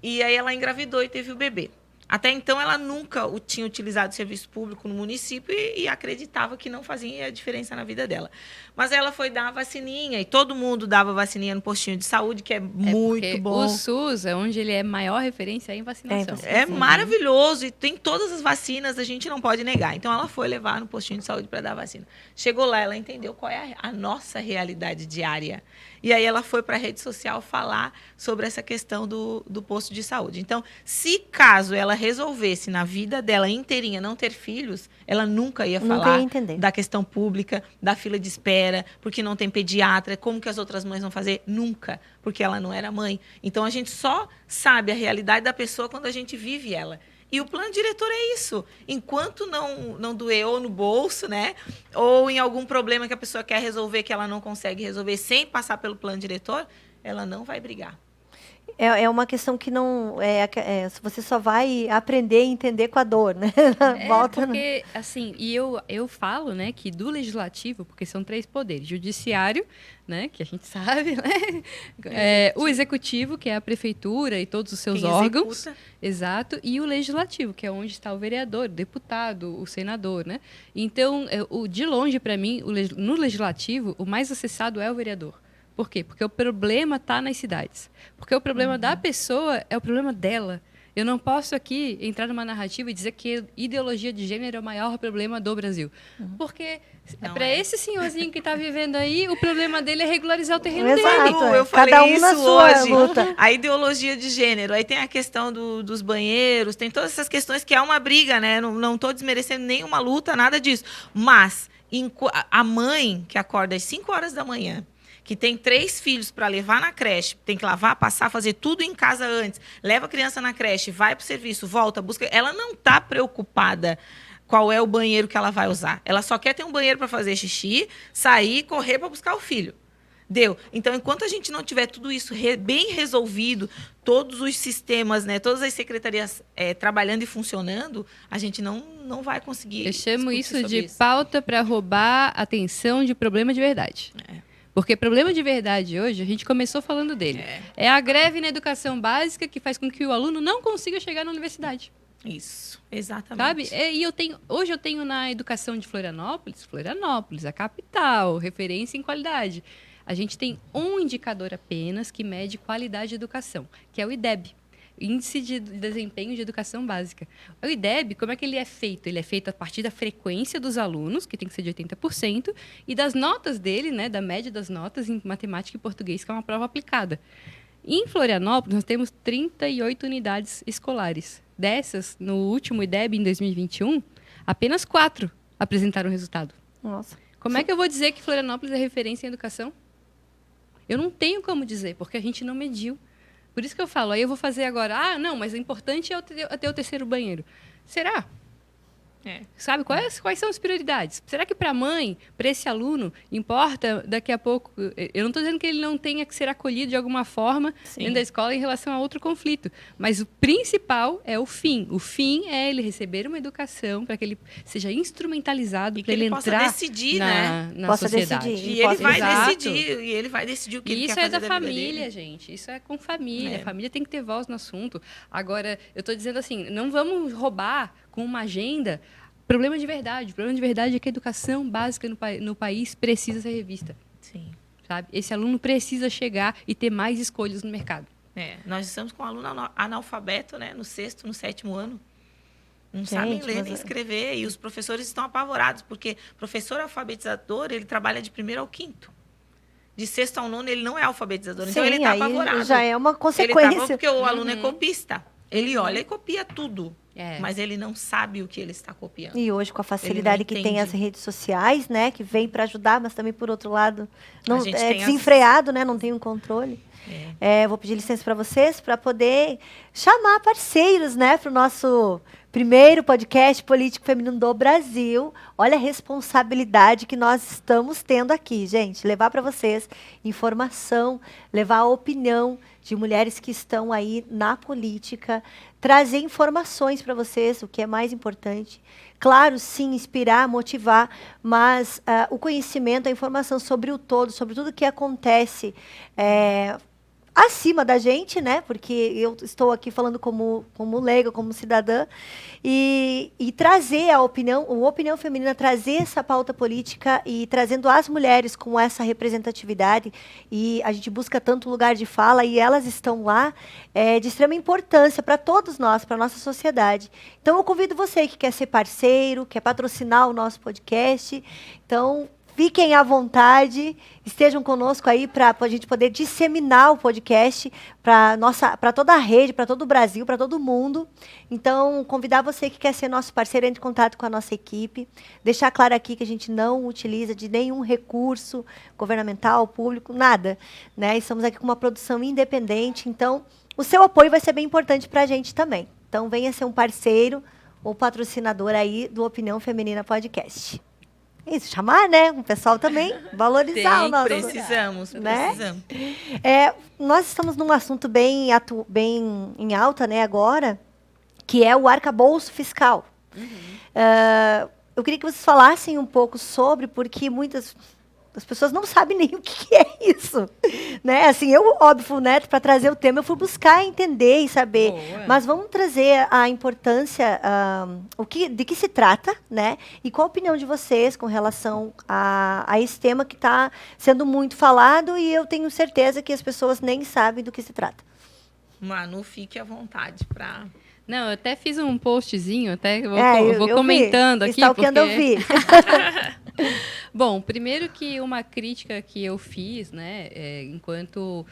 E aí ela engravidou e teve o bebê. Até então, ela nunca tinha utilizado serviço público no município e acreditava que não fazia diferença na vida dela. Mas ela foi dar a vacininha e todo mundo dava vacininha no postinho de saúde, que é muito bom.
O SUS é onde ele é maior referência em vacinação.
É maravilhoso e tem todas as vacinas, a gente não pode negar. Então, ela foi levar no postinho de saúde para dar a vacina. Chegou lá, ela entendeu qual é a nossa realidade diária. E aí ela foi para a rede social falar sobre essa questão do posto de saúde. Então, se caso ela resolvesse na vida dela inteirinha não ter filhos, ela nunca ia
Nunca
falar
ia entender.
da questão pública, da fila de espera, porque não tem pediatra, como que as outras mães vão fazer? Nunca, porque ela não era mãe. Então, a gente só sabe a realidade da pessoa quando a gente vive ela. E o plano diretor é isso. Enquanto não doer ou no bolso, né? Ou em algum problema que a pessoa quer resolver que ela não consegue resolver sem passar pelo plano diretor, ela não vai brigar.
É uma questão que não... você só vai aprender e entender com a dor, né? Volta,
porque, assim, e eu falo, né, que do legislativo, porque são 3 poderes, judiciário, né, que a gente sabe, né? O executivo, que é a prefeitura e todos os seus
Quem
órgãos.
executa.
Exato. E o legislativo, que é onde está o vereador, o deputado, o senador, né? Então, de longe, para mim, no legislativo, o mais acessado é o vereador. Por quê? Porque o problema está nas cidades. Porque o problema da pessoa é o problema dela. Eu não posso aqui entrar numa narrativa e dizer que ideologia de gênero é o maior problema do Brasil. Porque para esse senhorzinho que está vivendo aí, o problema dele é regularizar o terreno
Exato,
dele.
Eu falei
Cada um
isso
na sua
hoje.
luta.
A ideologia de gênero. Aí tem a questão dos banheiros, tem todas essas questões que é uma briga, né? Não estou desmerecendo nenhuma luta, nada disso. Mas a mãe que acorda às 5 horas da manhã, que tem 3 filhos para levar na creche, tem que lavar, passar, fazer tudo em casa antes, leva a criança na creche, vai para o serviço, volta, busca. Ela não está preocupada qual é o banheiro que ela vai usar. Ela só quer ter um banheiro para fazer xixi, sair e correr para buscar o filho. Deu. Então, enquanto a gente não tiver tudo isso bem resolvido, todos os sistemas, né, todas as secretarias trabalhando e funcionando, a gente não vai conseguir.
Eu chamo isso
sobre
de pauta para roubar atenção de problema de verdade. Porque problema de verdade hoje, a gente começou falando dele. É a greve na educação básica que faz com que o aluno não consiga chegar na universidade.
Isso, exatamente.
Sabe? E hoje eu tenho na educação de Florianópolis, a capital, referência em qualidade. A gente tem um indicador apenas que mede qualidade de educação, que é o IDEB. Índice de Desempenho de Educação Básica. O IDEB, como é que ele é feito? Ele é feito a partir da frequência dos alunos, que tem que ser de 80%, e das notas dele, né, da média das notas em matemática e português, que é uma prova aplicada. Em Florianópolis, nós temos 38 unidades escolares. Dessas, no último IDEB, em 2021, apenas 4 apresentaram resultado.
Nossa.
Como é que eu vou dizer que Florianópolis é referência em educação? Eu não tenho como dizer, porque a gente não mediu. Por isso que eu falo, aí eu vou fazer agora, não, mas o importante é eu ter o terceiro banheiro. Será? Sabe, quais são as prioridades? Será que para a mãe, para esse aluno, importa daqui a pouco... Eu não estou dizendo que ele não tenha que ser acolhido de alguma forma dentro da escola em relação a outro conflito. Mas o principal é o fim. O fim é ele receber uma educação para que ele seja instrumentalizado, para ele entrar
possa decidir,
na sociedade.
Decidir.
E ele vai
Exato.
decidir, e ele vai decidir o que ele
Isso
quer
é
fazer
da
vida
família,
dele.
gente. Isso é com família. A família tem que ter voz no assunto. Agora, eu estou dizendo assim, não vamos roubar com uma agenda problema de verdade. O problema de verdade é que a educação básica no país precisa ser revista.
Sim.
Sabe? Esse aluno precisa chegar e ter mais escolhas no mercado.
Nós estamos com um aluno analfabeto, né, no 6º, no 7º ano. Não sabem ler nem escrever. E os professores estão apavorados, porque professor alfabetizador, ele trabalha de 1º ao 5º. De 6º ao 9º, ele não é alfabetizador. Então, ele está apavorado.
Já é uma
Ele
consequência.
tá porque o aluno é copista. Ele olha e copia tudo. Mas ele não sabe o que ele está copiando.
E hoje, com a facilidade que tem as redes sociais, né? Que vem para ajudar, mas também, por outro lado, não, é desenfreado, né? Não tem um controle. Vou pedir licença para vocês para poder chamar parceiros, né? Para o nosso primeiro podcast político feminino do Brasil. Olha a responsabilidade que nós estamos tendo aqui, gente. Levar para vocês informação, levar a opinião de mulheres que estão aí na política, trazer informações para vocês, o que é mais importante. Claro, sim, inspirar, motivar, mas o conhecimento, a informação sobre o todo, sobre tudo que acontece acima da gente, né? Porque eu estou aqui falando como leiga, como cidadã, e trazer a opinião feminina, trazer essa pauta política e trazendo as mulheres com essa representatividade, e a gente busca tanto lugar de fala e elas estão lá, de extrema importância para todos nós, para a nossa sociedade. Então, eu convido você que quer ser parceiro, quer patrocinar o nosso podcast, então Fiquem à vontade, estejam conosco aí para a gente poder disseminar o podcast para toda a rede, para todo o Brasil, para todo mundo. Então, convidar você que quer ser nosso parceiro, entre em contato com a nossa equipe. Deixar claro aqui que a gente não utiliza de nenhum recurso governamental, público, nada. Né? Estamos aqui com uma produção independente, então o seu apoio vai ser bem importante para a gente também. Então, venha ser um parceiro ou patrocinador aí do Opinião Feminina Podcast. Isso, chamar, né? O pessoal também valorizar o nosso...
Precisamos.
Nós estamos num assunto bem em alta, né, agora, que é o arcabouço fiscal. Eu queria que vocês falassem um pouco sobre, porque muitas... As pessoas não sabem nem o que é isso, né? Assim, óbvio, né, para trazer o tema, eu fui buscar entender e saber. Boa. Mas vamos trazer a importância, de que se trata, né? E qual a opinião de vocês com relação a esse tema que está sendo muito falado e eu tenho certeza que as pessoas nem sabem do que se trata.
Manu, fique à vontade para...
Não, eu até fiz um postzinho, até vou comentando aqui.
Porque... eu vi.
Bom, primeiro que uma crítica que eu fiz, né, enquanto...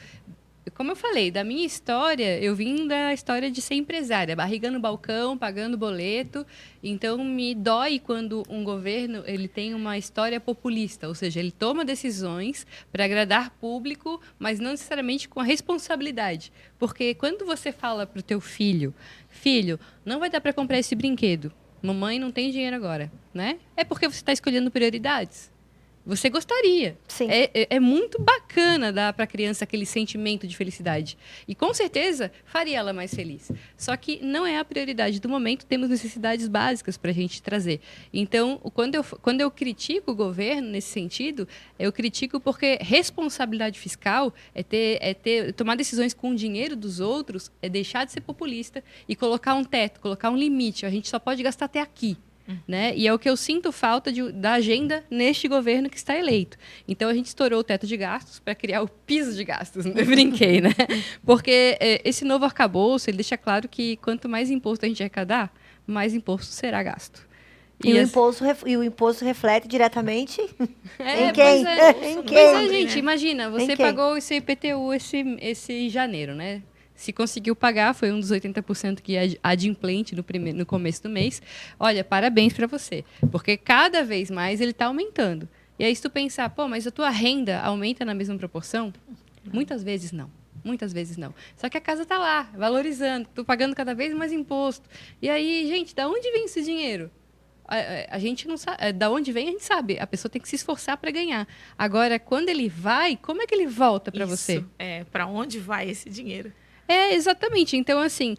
Como eu falei, da minha história, eu vim da história de ser empresária, barriga no balcão, pagando boleto. Então, me dói quando um governo ele tem uma história populista, ou seja, ele toma decisões para agradar público, mas não necessariamente com a responsabilidade. Porque quando você fala para o teu filho, não vai dar para comprar esse brinquedo, mamãe não tem dinheiro agora, né? É porque você está escolhendo prioridades. Você gostaria.
Sim.
É muito bacana dar para a criança aquele sentimento de felicidade. E, com certeza, faria ela mais feliz. Só que não é a prioridade do momento, temos necessidades básicas para a gente trazer. Então, quando eu critico o governo nesse sentido, eu critico porque responsabilidade fiscal tomar decisões com o dinheiro dos outros, é deixar de ser populista e colocar um teto, colocar um limite. A gente só pode gastar até aqui. Né? E é o que eu sinto falta da agenda neste governo que está eleito. Então, a gente estourou o teto de gastos para criar o piso de gastos. Eu brinquei, né? Porque esse novo arcabouço, ele deixa claro que quanto mais imposto a gente arrecadar, mais imposto será gasto.
E o imposto reflete diretamente em quem?
Pois é.
Em quem?
Pois é, gente, imagina, você pagou esse IPTU esse janeiro, né? Se conseguiu pagar, foi um dos 80% que é adimplente no começo do mês. Olha, parabéns para você, porque cada vez mais ele está aumentando. E aí, se tu pensar, mas a tua renda aumenta na mesma proporção? Muitas vezes não. Muitas vezes não. Só que a casa está lá, valorizando, tu pagando cada vez mais imposto. E aí, gente, da onde vem esse dinheiro? A gente não sabe. Da onde vem, a gente sabe. A pessoa tem que se esforçar para ganhar. Agora, quando ele vai, como é que ele volta para você?
Para onde vai esse dinheiro?
Exatamente. Então, assim,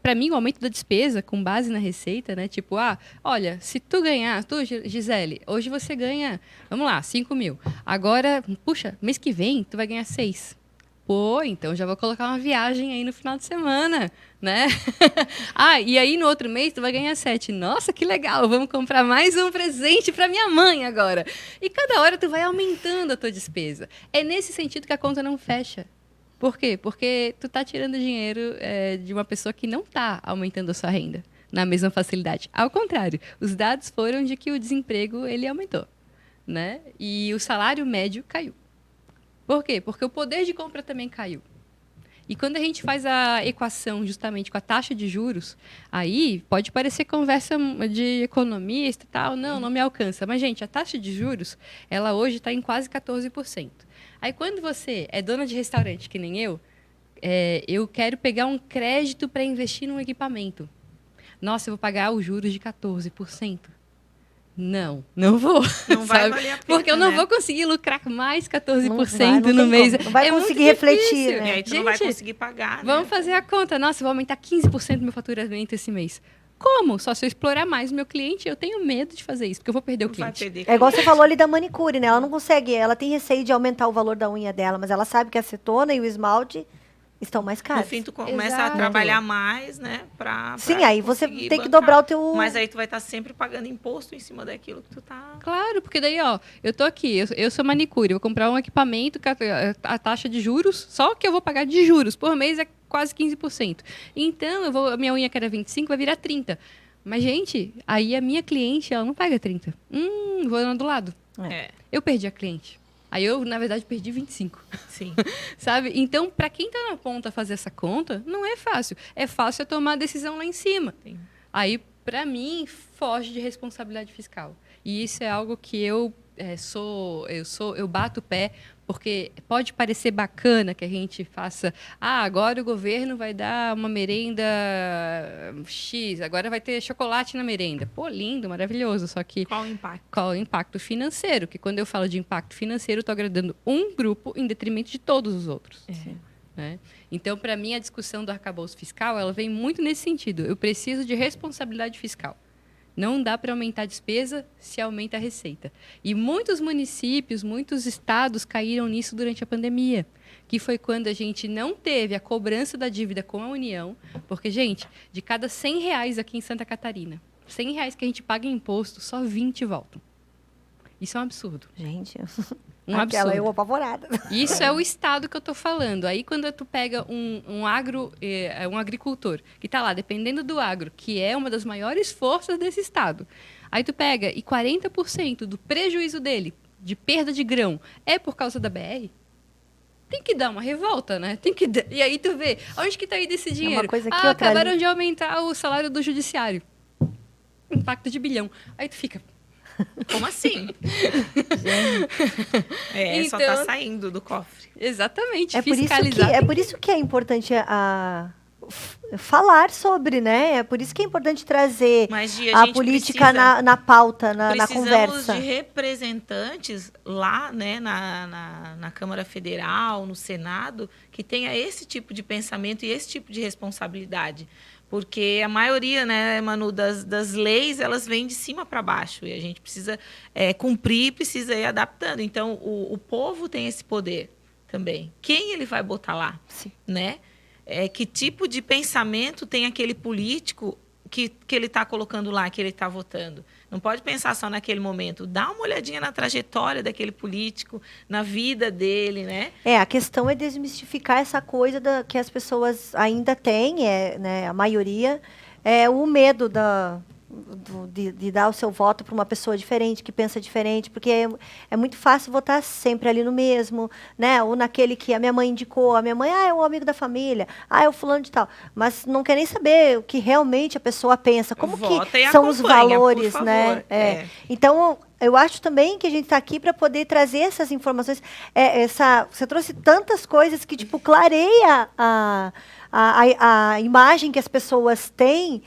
para mim, o aumento da despesa com base na receita, né? Tipo, olha, se tu ganhar, Gisele, hoje você ganha, vamos lá, 5 mil. Agora, puxa, mês que vem, tu vai ganhar 6. Pô, então já vou colocar uma viagem aí no final de semana, né? E aí no outro mês tu vai ganhar 7. Nossa, que legal, vamos comprar mais um presente para minha mãe agora. E cada hora tu vai aumentando a tua despesa. É nesse sentido que a conta não fecha. Por quê? Porque tu está tirando dinheiro de uma pessoa que não está aumentando a sua renda na mesma facilidade. Ao contrário, os dados foram de que o desemprego ele aumentou, né? E o salário médio caiu. Por quê? Porque o poder de compra também caiu. E quando a gente faz a equação justamente com a taxa de juros, aí pode parecer conversa de economista e tal, não me alcança. Mas, gente, a taxa de juros, ela hoje está em quase 14%. Aí, quando você é dona de restaurante, que nem eu quero pegar um crédito para investir num equipamento. Nossa, eu vou pagar os juros de 14%. Não vou.
Não vai valer a pena,
porque eu não vou conseguir lucrar mais 14% no mês.
Não vai conseguir refletir, né?
E aí tu não vai conseguir pagar,
Vamos fazer a conta. Nossa, eu vou aumentar 15% do meu faturamento esse mês. Como? Só se eu explorar mais o meu cliente, eu tenho medo de fazer isso, porque eu vou perder o cliente.
É igual você falou ali da manicure, né? Ela não consegue, ela tem receio de aumentar o valor da unha dela, mas ela sabe que a acetona e o esmalte estão mais caros.
No fim, tu começa a trabalhar mais, né?
Sim, aí você tem que dobrar o teu...
Mas aí tu vai estar sempre pagando imposto em cima daquilo que tu tá...
Claro, porque daí, eu tô aqui, eu sou manicure, eu vou comprar um equipamento, a taxa de juros, só que eu vou pagar de juros por mês é quase 15%. Então, a minha unha que era 25 vai virar 30%. Mas, gente, aí a minha cliente, ela não paga 30. Vou na do lado.
É,
Eu perdi a cliente. Aí eu, na verdade, perdi 25.
sim.
Sabe? Então, para quem está na ponta fazer essa conta, não é fácil. É fácil tomar a decisão lá em cima.
Sim.
Aí, para mim, foge de responsabilidade fiscal. E isso é algo que eu bato o pé, porque pode parecer bacana que a gente faça, agora o governo vai dar uma merenda X, agora vai ter chocolate na merenda. Pô, lindo, maravilhoso, só que
Qual o impacto?
qual é o impacto financeiro? Que quando eu falo de impacto financeiro, eu estou agradando um grupo em detrimento de todos os outros. Né? Então, para mim, a discussão do arcabouço fiscal, ela vem muito nesse sentido. Eu preciso de responsabilidade fiscal. Não dá para aumentar a despesa se aumenta a receita. E muitos municípios, muitos estados caíram nisso durante a pandemia, que foi quando a gente não teve a cobrança da dívida com a União, porque, gente, de cada R$100 aqui em Santa Catarina, R$100 que a gente paga em imposto, só 20 voltam. Isso é um absurdo.
Gente,
Um
aquela
absurdo.
eu apavorada.
Isso é o estado que eu estou falando. Aí, quando tu pega um agricultor que está lá, dependendo do agro, que é uma das maiores forças desse estado, aí tu pega e 40% do prejuízo dele, de perda de grão, é por causa da BR, tem que dar uma revolta, né? E aí tu vê, onde que está indo esse dinheiro?
coisa aqui, outra
acabaram
ali.
de aumentar o salário do judiciário. Impacto de bilhão. Aí tu fica...
Como assim? Só
Então-
tá saindo do cofre.
Exatamente,
É
fiscalizar.
por isso que é importante falar sobre, né? É por isso que é importante trazer
Mas, Gi,
a
gente
política
precisa-
na pauta, na
Precisamos
conversa.
de representantes lá, né, na Câmara Federal, no Senado, que tenha esse tipo de pensamento e esse tipo de responsabilidade. Porque a maioria, né, Manu, das leis, elas vêm de cima para baixo. E a gente precisa cumprir, precisa ir adaptando. Então, o povo tem esse poder também. Quem ele vai botar lá?
Sim.
Né? Que tipo de pensamento tem aquele político que ele está colocando lá, que ele está votando? Não pode pensar só naquele momento. Dá uma olhadinha na trajetória daquele político, na vida dele, né?
A questão é desmistificar essa coisa que as pessoas ainda têm, né, a maioria, o medo de dar o seu voto para uma pessoa diferente, que pensa diferente, porque é muito fácil votar sempre ali no mesmo, né? Ou naquele que a minha mãe indicou. A minha mãe, é o amigo da família, é o fulano de tal. Mas não quer nem saber o que realmente a pessoa pensa, como
Vota
que
e
são os
acompanha, por
valores,
favor.
né? Então, eu acho também que a gente está aqui para poder trazer essas informações. Você trouxe tantas coisas que, tipo, clareia a imagem que as pessoas têm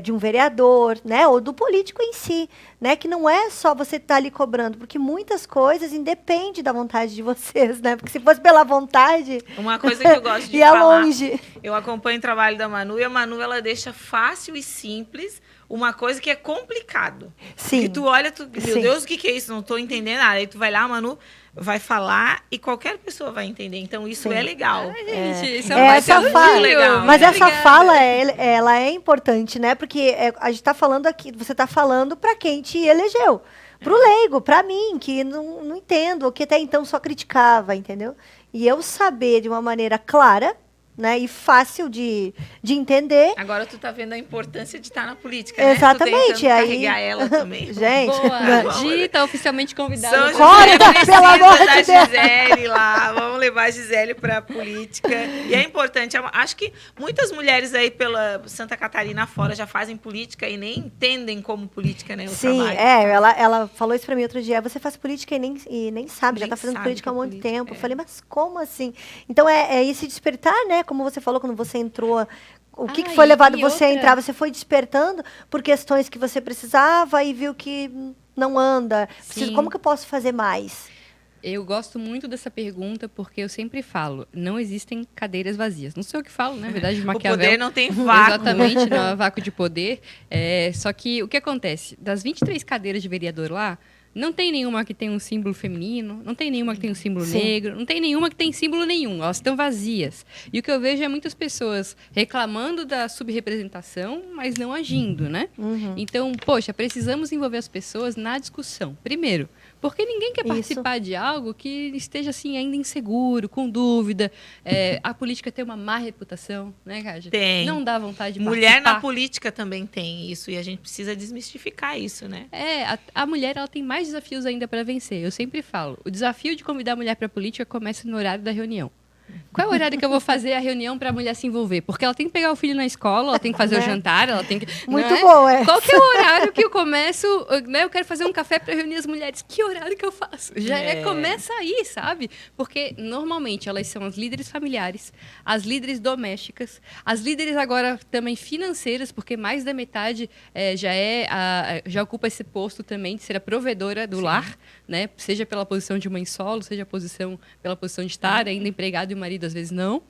de um vereador, né, ou do político em si, né, que não é só você estar ali cobrando, porque muitas coisas independem da vontade de vocês, né, porque se fosse pela vontade...
Uma coisa que eu gosto de
ia
falar,
longe.
eu acompanho o trabalho da Manu, e a Manu, ela deixa fácil e simples uma coisa que é complicado.
Sim.
Que tu olha, meu
Sim.
Deus, o que é isso? Não estou entendendo nada. Aí tu vai lá, a Manu vai falar e qualquer pessoa vai entender. Então, isso
Sim.
é legal.
Gente, isso
vai
essa
ser
fala,
muito legal.
mas essa
Obrigada.
fala, ela é importante, né? Porque a gente está falando aqui, você está falando para quem te elegeu. Para o leigo, para mim, que não entendo, que até então só criticava, entendeu? E eu saber de uma maneira clara, né, e fácil de entender.
Agora tu tá vendo a importância de estar na política, né?
Exatamente.
Tu tentando
Aí,
carregar ela também.
gente,
Boa, Gi está oficialmente convidada.
São
para-
Corta,
José precisa
pelo amor
da
de Deus.
Gisele lá. Vamos levar a Gisele para a política. E é importante. Acho que muitas mulheres aí pela Santa Catarina fora já fazem política e nem entendem como política, né? O
Sim,
trabalho.
ela falou isso para mim outro dia. Você faz política e nem sabe, já
Nem
está fazendo
sabe
política há
que é
muito
política,
tempo.
é.
Eu falei, mas como assim? Então, é esse despertar, né? Como você falou, quando você entrou, o que foi levado
e
você a
outra-
entrar? Você foi despertando por questões que você precisava e viu que não anda.
Sim.
Como que eu posso fazer mais?
Eu gosto muito dessa pergunta porque eu sempre falo, não existem cadeiras vazias. Não sei o que falo, né? Na verdade,
O
Maquiavel...
poder não tem vácuo.
Exatamente, não há vácuo de poder. Só que o que acontece? Das 23 cadeiras de vereador lá, não tem nenhuma que tem um símbolo feminino, não tem nenhuma que tem um símbolo
Sim.
negro, não tem nenhuma que tem símbolo nenhum. Elas estão vazias. E o que eu vejo é muitas pessoas reclamando da subrepresentação, mas não agindo, né?
Uhum.
Então, poxa, precisamos envolver as pessoas na discussão. Primeiro, Porque ninguém quer participar de algo que esteja assim ainda inseguro, com dúvida. A política tem uma má reputação, né, Kátia?
Tem.
Não dá vontade de
Mulher
participar.
na política também tem isso, e a gente precisa desmistificar isso, né?
A mulher ela tem mais desafios ainda para vencer. Eu sempre falo, o desafio de convidar a mulher para a política começa no horário da reunião. Qual é o horário que eu vou fazer a reunião para a mulher se envolver? Porque ela tem que pegar o filho na escola, ela tem que fazer o jantar, ela tem que...
Muito bom,
Qual que é o horário que eu começo, né? Eu quero fazer um café para reunir as mulheres. Que horário que eu faço? Começa aí, sabe? Porque, normalmente, elas são as líderes familiares, as líderes domésticas, as líderes agora também financeiras, porque mais da metade já ocupa esse posto também de ser a provedora do lar, né? Seja pela posição de mãe solo, seja pela posição de estar ainda empregado e o marido às vezes não.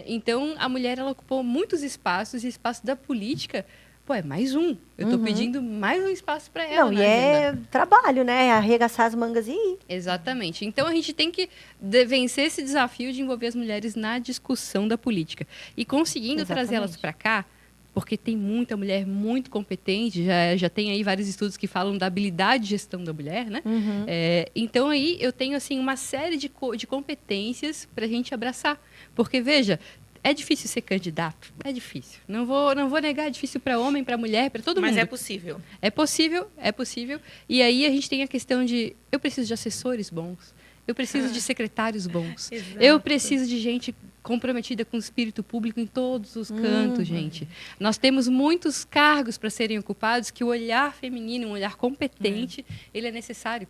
Então, a mulher ela ocupou muitos espaços e espaço da política, é mais um. Eu estou pedindo mais um espaço para ela.
Não, e trabalho, né? Arregaçar as mangas e ir.
Exatamente. Então, a gente tem que vencer esse desafio de envolver as mulheres na discussão da política. E conseguindo trazer elas para cá, porque tem muita mulher muito competente, já tem aí vários estudos que falam da habilidade de gestão da mulher, né? Então, aí eu tenho assim, uma série de competências para a gente abraçar. Porque, veja, é difícil ser candidato? É difícil. Não vou negar, é difícil para homem, para mulher, para todo mundo.
Mas é possível.
É possível, é possível. E aí a gente tem a questão de, eu preciso de assessores bons, eu preciso de secretários bons, eu preciso de gente comprometida com o espírito público em todos os cantos, gente. Nós temos muitos cargos para serem ocupados que o olhar feminino, um olhar competente, ele é necessário.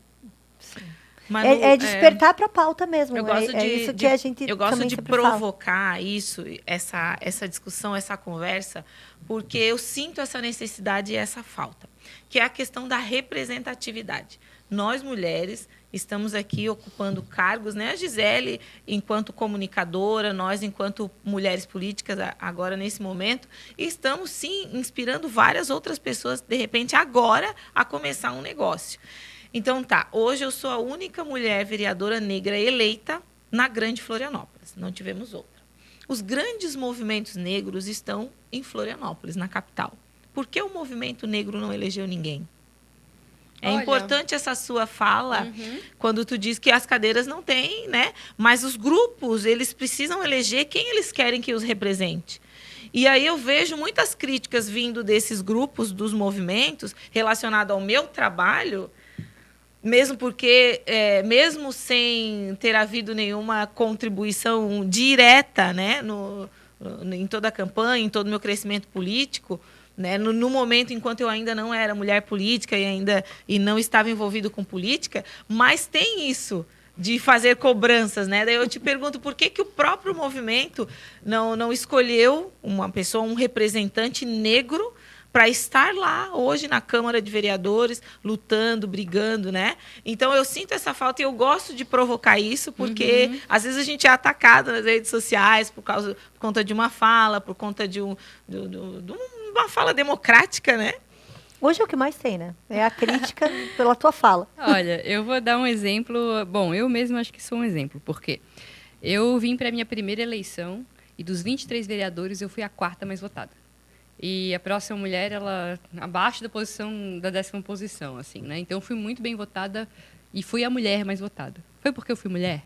Sim. Manu, despertar para a pauta mesmo.
Eu gosto
isso que a gente
eu gosto de provocar
fala.
Isso, essa discussão, essa conversa, porque eu sinto essa necessidade e essa falta, que é a questão da representatividade. Nós, mulheres, estamos aqui ocupando cargos, né? A Gisele, enquanto comunicadora, nós, enquanto mulheres políticas, agora, nesse momento, e estamos, sim, inspirando várias outras pessoas, de repente, agora, a começar um negócio. Então, hoje eu sou a única mulher vereadora negra eleita na Grande Florianópolis. Não tivemos outra. Os grandes movimentos negros estão em Florianópolis, na capital. Por que o movimento negro não elegeu ninguém? É importante essa sua fala, quando tu diz que as cadeiras não têm, né? Mas os grupos, eles precisam eleger quem eles querem que os represente. E aí eu vejo muitas críticas vindo desses grupos, dos movimentos, relacionado ao meu trabalho, mesmo porque, mesmo sem ter havido nenhuma contribuição direta, né, em toda a campanha, em todo o meu crescimento político, né, no momento enquanto eu ainda não era mulher política e não estava envolvido com política, mas tem isso de fazer cobranças, né? Daí eu te pergunto por que o próprio movimento não escolheu uma pessoa, um representante negro para estar lá hoje na Câmara de Vereadores, lutando, brigando, né? Então, eu sinto essa falta e eu gosto de provocar isso, porque às vezes a gente é atacado nas redes sociais por conta de uma fala, por conta de uma fala democrática, né?
Hoje é o que mais tem, né? É a crítica pela tua fala.
Olha, eu vou dar um exemplo. Bom, eu mesma acho que sou um exemplo, porque eu vim para a minha primeira eleição e dos 23 vereadores eu fui a 4ª mais votada. E a próxima mulher, ela abaixo da 10ª posição, assim, né? Então, eu fui muito bem votada e fui a mulher mais votada. Foi porque eu fui mulher?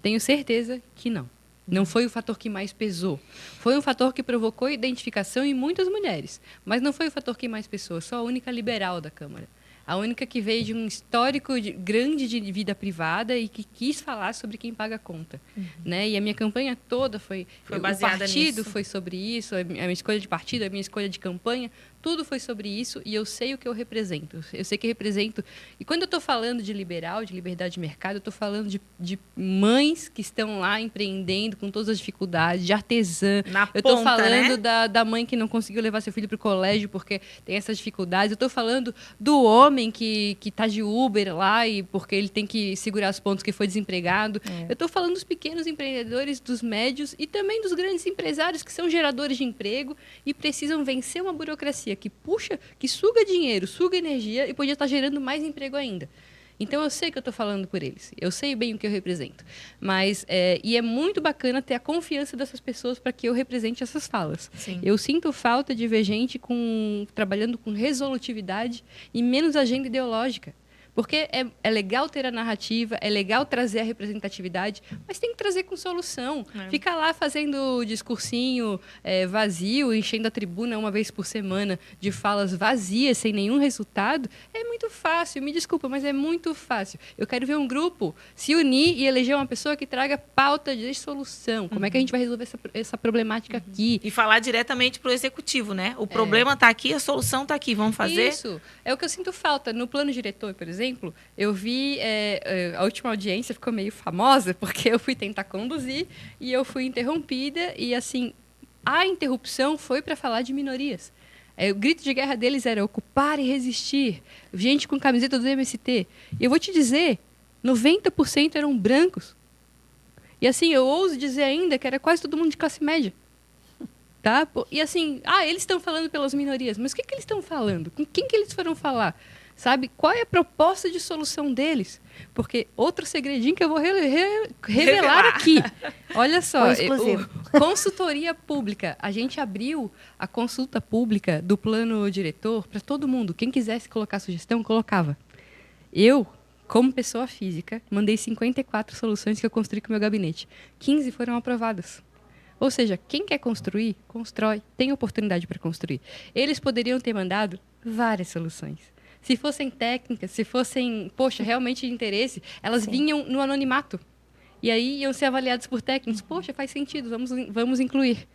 Tenho certeza que não. Não foi o fator que mais pesou. Foi um fator que provocou identificação em muitas mulheres. Mas não foi o fator que mais pesou. Eu sou a única liberal da Câmara. A única que veio de um histórico grande de vida privada e que quis falar sobre quem paga a conta. Né? E a minha campanha toda foi baseada nisso. O partido foi sobre isso, a minha escolha de partido, a minha escolha de campanha, tudo foi sobre isso e eu sei o que eu represento. Eu sei que represento... E quando eu estou falando de liberal, de liberdade de mercado, eu estou falando de mães que estão lá empreendendo com todas as dificuldades, de artesã. Eu estou falando, né? da mãe que não conseguiu levar seu filho para o colégio porque tem essas dificuldades. Eu estou falando do homem que está de Uber lá e porque ele tem que segurar os pontos que foi desempregado. Eu estou falando dos pequenos empreendedores, dos médios e também dos grandes empresários que são geradores de emprego e precisam vencer uma burocracia que puxa, que suga dinheiro, suga energia e podia estar gerando mais emprego ainda. Então, eu sei que eu estou falando por eles. Eu sei bem o que eu represento. Mas, e é muito bacana ter a confiança dessas pessoas para que eu represente essas falas.
Sim.
Eu sinto falta de ver gente trabalhando com resolutividade e menos agenda ideológica. Porque é legal ter a narrativa, é legal trazer a representatividade, mas tem que trazer com solução. Ficar lá fazendo discursinho vazio, enchendo a tribuna uma vez por semana de falas vazias, sem nenhum resultado, é muito fácil. Me desculpa, mas é muito fácil. Eu quero ver um grupo se unir e eleger uma pessoa que traga pauta de solução. Como é que a gente vai resolver essa problemática aqui?
E falar diretamente para o executivo, né? O problema está aqui, a solução está aqui. Vamos fazer?
Isso. É o que eu sinto falta. No plano diretor, por exemplo, eu vi a última audiência ficou meio famosa porque eu fui tentar conduzir e eu fui interrompida e, assim, a interrupção foi para falar de minorias. O grito de guerra deles era ocupar e resistir. Gente com camiseta do MST. E eu vou te dizer, 90% eram brancos. E, assim, eu ouso dizer ainda que era quase todo mundo de classe média. Tá? E, assim, eles estão falando pelas minorias. Mas o que eles estão falando? Com quem que eles foram falar? Sabe? Qual é a proposta de solução deles? Porque outro segredinho que eu vou revelar aqui. Olha só, consultoria pública. A gente abriu a consulta pública do plano diretor para todo mundo. Quem quisesse colocar sugestão, colocava. Eu, como pessoa física, mandei 54 soluções que eu construí com o meu gabinete. 15 foram aprovadas. Ou seja, quem quer construir, constrói. Tem oportunidade para construir. Eles poderiam ter mandado várias soluções. Se fossem técnicas, se fossem, realmente de interesse, elas vinham no anonimato. E aí iam ser avaliadas por técnicos. Poxa, faz sentido, vamos incluir.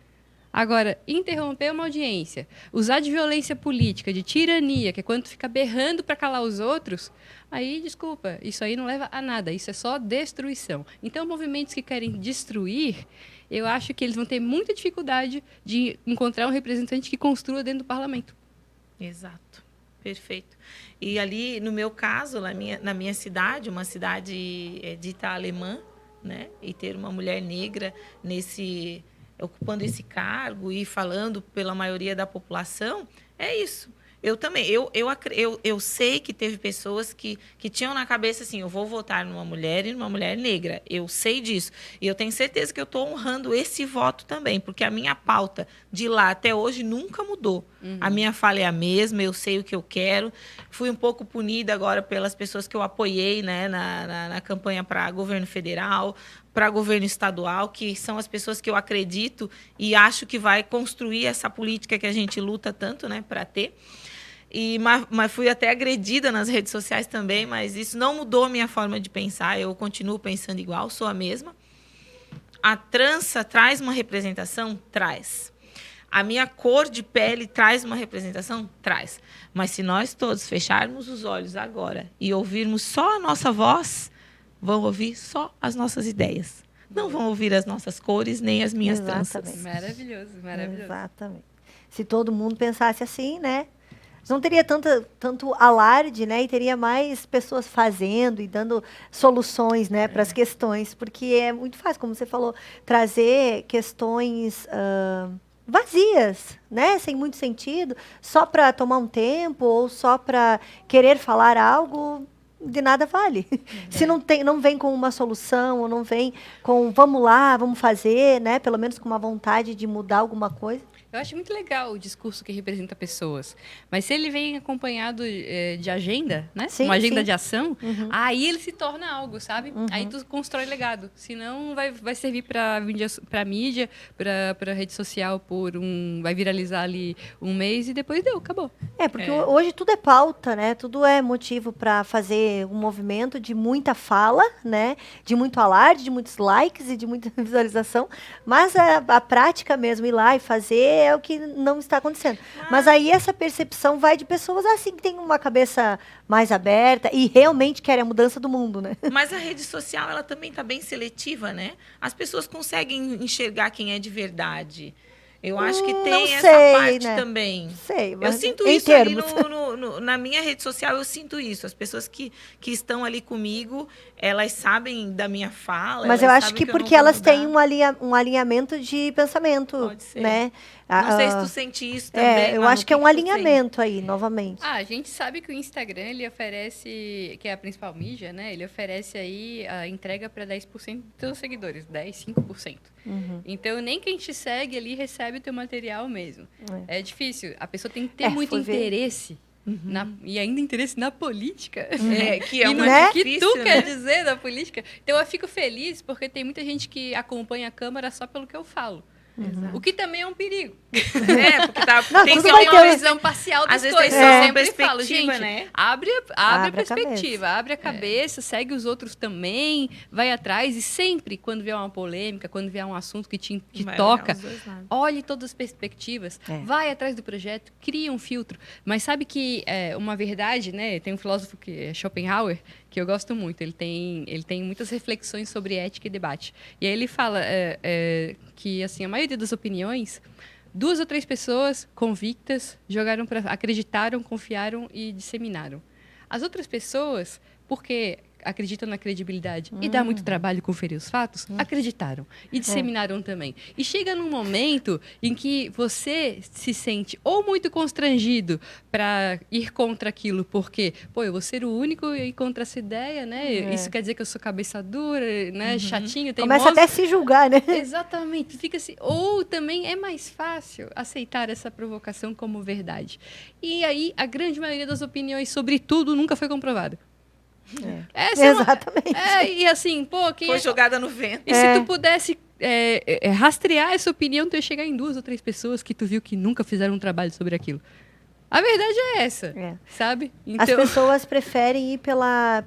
Agora, interromper uma audiência, usar de violência política, de tirania, que é quando fica berrando para calar os outros, aí, desculpa, isso aí não leva a nada, isso é só destruição. Então, movimentos que querem destruir, eu acho que eles vão ter muita dificuldade de encontrar um representante que construa dentro do parlamento.
Exato. Perfeito. E ali, no meu caso, na minha cidade, uma cidade dita alemã, né? E ter uma mulher negra ocupando esse cargo e falando pela maioria da população, é isso. Eu também, eu sei que teve pessoas que tinham na cabeça assim, eu vou votar numa mulher e numa mulher negra. Eu sei disso. E eu tenho certeza que eu estou honrando esse voto também, porque a minha pauta de lá até hoje nunca mudou. A minha fala é a mesma, eu sei o que eu quero. Fui um pouco punida agora pelas pessoas que eu apoiei, né, na campanha para governo federal, para governo estadual, que são as pessoas que eu acredito e acho que vai construir essa política que a gente luta tanto, né, para ter. Mas fui até agredida nas redes sociais também, mas isso não mudou a minha forma de pensar. Eu continuo pensando igual, sou a mesma. A trança traz uma representação? Traz. A minha cor de pele traz uma representação? Traz. Mas se nós todos fecharmos os olhos agora e ouvirmos só a nossa voz, vão ouvir só as nossas ideias. Não vão ouvir as nossas cores, nem as minhas tranças.
Maravilhoso, maravilhoso.
Exatamente. Se todo mundo pensasse assim, né? Não teria tanto alarde, né? E teria mais pessoas fazendo e dando soluções, né, para as questões. Porque é muito fácil, como você falou, trazer questões vazias, né? Sem muito sentido, só para tomar um tempo ou só para querer falar algo, de nada vale. Se não vem com uma solução, ou não vem com vamos lá, vamos fazer, né? Pelo menos com uma vontade de mudar alguma coisa.
Eu acho muito legal o discurso que representa pessoas. Mas se ele vem acompanhado de agenda, né?
Sim,
uma agenda
sim.
de ação, aí ele se torna algo, sabe? Aí tu constrói legado. Senão vai servir para mídia, para rede social vai viralizar ali um mês e depois acabou.
Porque hoje tudo é pauta, né? Tudo é motivo para fazer um movimento de muita fala, né? De muito alarde, de muitos likes e de muita visualização. Mas a prática mesmo, ir lá e fazer, é o que não está acontecendo. Mas aí essa percepção vai de pessoas assim que têm uma cabeça mais aberta e realmente querem a mudança do mundo, né?
Mas a rede social, ela também está bem seletiva, né? As pessoas conseguem enxergar quem é de verdade. Eu acho que tem essa parte, né? Também.
Sei, mas
eu sinto isso
termos.
ali na minha rede social, eu sinto isso. As pessoas que estão ali comigo, elas sabem da minha fala.
Mas eu acho que porque elas têm um alinhamento de pensamento.
Pode ser.
Né?
Não sei se tu sente isso também.
Eu acho que é um alinhamento aí, novamente.
A gente sabe que o Instagram, ele oferece, que é a principal mídia, né? Ele oferece aí a entrega para 10% dos seus seguidores, 10%, 5%. Então, nem quem te segue ali recebe o teu material mesmo. É difícil. A pessoa tem que ter muito interesse e ainda interesse na política.
Que é
E no
uma
que
difícil,
tu
né?
quer dizer da política. Então eu fico feliz porque tem muita gente que acompanha a Câmara só pelo que eu falo. O que também é um perigo.
Porque
Não,
tem
tudo
que
vai
ter
ter
uma
um-
visão parcial das
Às vezes
coisas.
tem só
Eu
uma
sempre falo,
perspectiva,
gente,
né?
abre
Abre
a
a
perspectiva, abre a cabeça, segue os outros também, vai atrás e sempre, quando vier uma polêmica, quando vier um assunto que
Vai
toca,
olhar os dois lados.
olhe todas as perspectivas, vai atrás do projeto, cria um filtro. Mas sabe que uma verdade, né? Tem um filósofo que é Schopenhauer, que eu gosto muito. Ele tem muitas reflexões sobre ética e debate. E aí ele fala que assim, a maioria das opiniões, 2 ou 3 pessoas convictas acreditaram, confiaram e disseminaram. As outras pessoas, porque acreditam na credibilidade e dá muito trabalho conferir os fatos, acreditaram e disseminaram também. E chega num momento em que você se sente ou muito constrangido para ir contra aquilo, porque, eu vou ser o único a ir contra essa ideia, né? Isso quer dizer que eu sou cabeça dura, né? Chatinho, teimoso.
Começa até a se julgar, né?
Exatamente. Fica assim. Ou também é mais fácil aceitar essa provocação como verdade. E aí, a grande maioria das opiniões sobre tudo nunca foi comprovada.
Exatamente.
E assim,
Foi jogada no vento.
E se tu pudesse rastrear essa opinião, tu ia chegar em 2 ou 3 pessoas que tu viu que nunca fizeram um trabalho sobre aquilo. A verdade é essa, sabe?
As pessoas preferem ir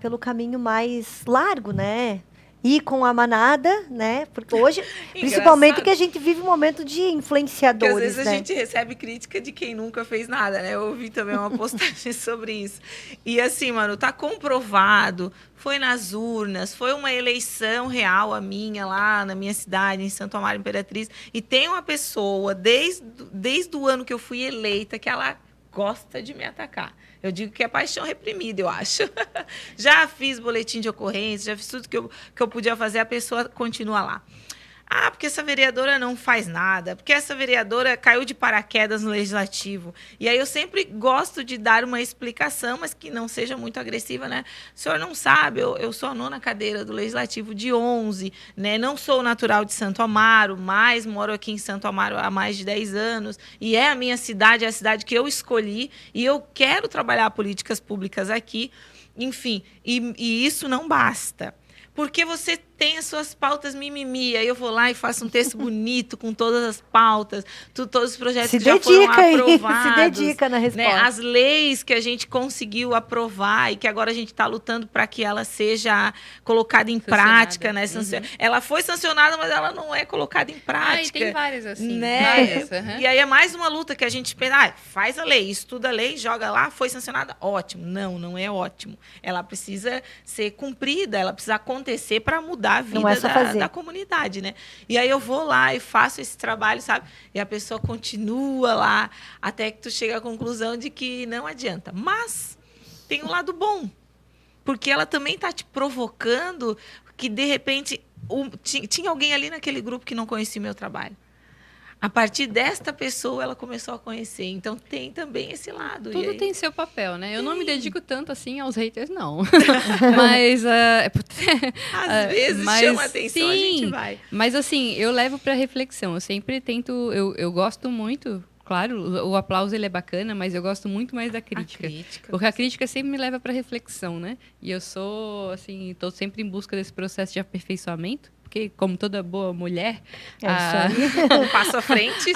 pelo caminho mais largo, né? Ir com a manada, né? Porque hoje, principalmente que a gente vive um momento de influenciadores,
Porque às vezes
né?
a gente recebe crítica de quem nunca fez nada, né? Eu ouvi também uma postagem sobre isso. E assim, mano, tá comprovado, foi nas urnas, foi uma eleição real a minha lá na minha cidade, em Santo Amaro Imperatriz, e tem uma pessoa, desde o ano que eu fui eleita, que ela gosta de me atacar. Eu digo que é paixão reprimida, eu acho. Já fiz boletim de ocorrência, já fiz tudo que eu podia fazer, a pessoa continua lá. Porque essa vereadora não faz nada, porque essa vereadora caiu de paraquedas no legislativo. E aí eu sempre gosto de dar uma explicação, mas que não seja muito agressiva, né? O senhor não sabe, eu sou a 9ª cadeira do legislativo de 11, né? Não sou natural de Santo Amaro, mas moro aqui em Santo Amaro há mais de 10 anos. E é a minha cidade, é a cidade que eu escolhi. E eu quero trabalhar políticas públicas aqui. Enfim, e isso não basta. Porque você tem as suas pautas mimimi, aí eu vou lá e faço um texto bonito com todas as pautas, todos os projetos que já foram aprovados.
Se dedica na resposta.
Né? As leis que a gente conseguiu aprovar e que agora a gente está lutando para que ela seja colocada em prática. Né? Ela foi sancionada, mas ela não é colocada em prática.
E tem várias assim.
Né?
Várias,
E aí é mais uma luta que a gente pensa, faz a lei, estuda a lei, joga lá, foi sancionada, ótimo. Não é ótimo. Ela precisa ser cumprida, ela precisa acontecer para mudar a vida da comunidade, né? E aí eu vou lá e faço esse trabalho, sabe? E a pessoa continua lá até que tu chega à conclusão de que não adianta. Mas tem um lado bom, porque ela também está te provocando que, de repente, tinha alguém ali naquele grupo que não conhecia o meu trabalho. A partir desta pessoa, ela começou a conhecer. Então, tem também esse lado.
Tudo tem seu papel, né? Eu não me dedico tanto assim aos haters, não. Mas...
às vezes chama atenção, a gente vai.
Mas, assim, eu levo para reflexão. Eu sempre tento... Eu gosto muito... Claro, o aplauso ele é bacana, mas eu gosto muito mais da crítica. Porque a crítica sempre me leva para reflexão, né? E eu sou, assim, estou sempre em busca desse processo de aperfeiçoamento. Porque, como toda boa mulher,
um passo à frente.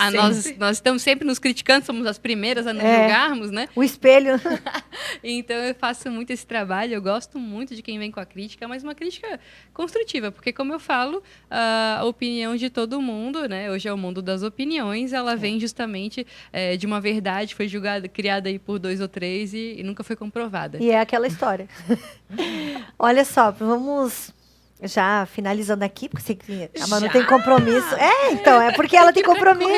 Nós estamos sempre nos criticando, somos as primeiras a nos julgarmos, né?
O espelho.
Então, eu faço muito esse trabalho, eu gosto muito de quem vem com a crítica, mas uma crítica construtiva, porque, como eu falo, a opinião de todo mundo, né? Hoje é o mundo das opiniões, ela vem justamente de uma verdade, foi criada aí por 2 ou 3 e nunca foi comprovada.
E é aquela história. Olha só, vamos... Já finalizando aqui, porque a Manu tem compromisso. Então, é porque ela tem compromisso.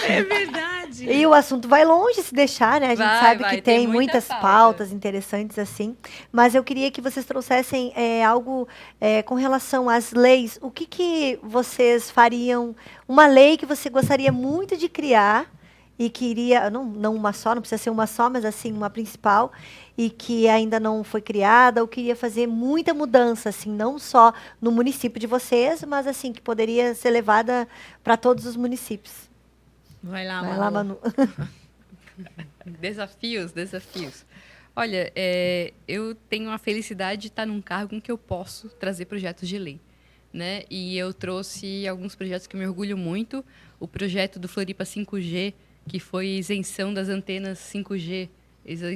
É verdade.
E o assunto vai longe se deixar, né? A gente sabe que tem muitas pautas interessantes assim. Mas eu queria que vocês trouxessem algo com relação às leis. O que vocês fariam? Uma lei que você gostaria muito de criar e queria, não uma só, não precisa ser uma só, mas assim, uma principal, e que ainda não foi criada, ou queria fazer muita mudança, assim, não só no município de vocês, mas assim, que poderia ser levada para todos os municípios.
Vai lá,
Manu.
Desafios. Olha, eu tenho a felicidade de estar num cargo em que eu posso trazer projetos de lei, né? E eu trouxe alguns projetos que me orgulho muito. O projeto do Floripa 5G, que foi isenção das antenas 5G,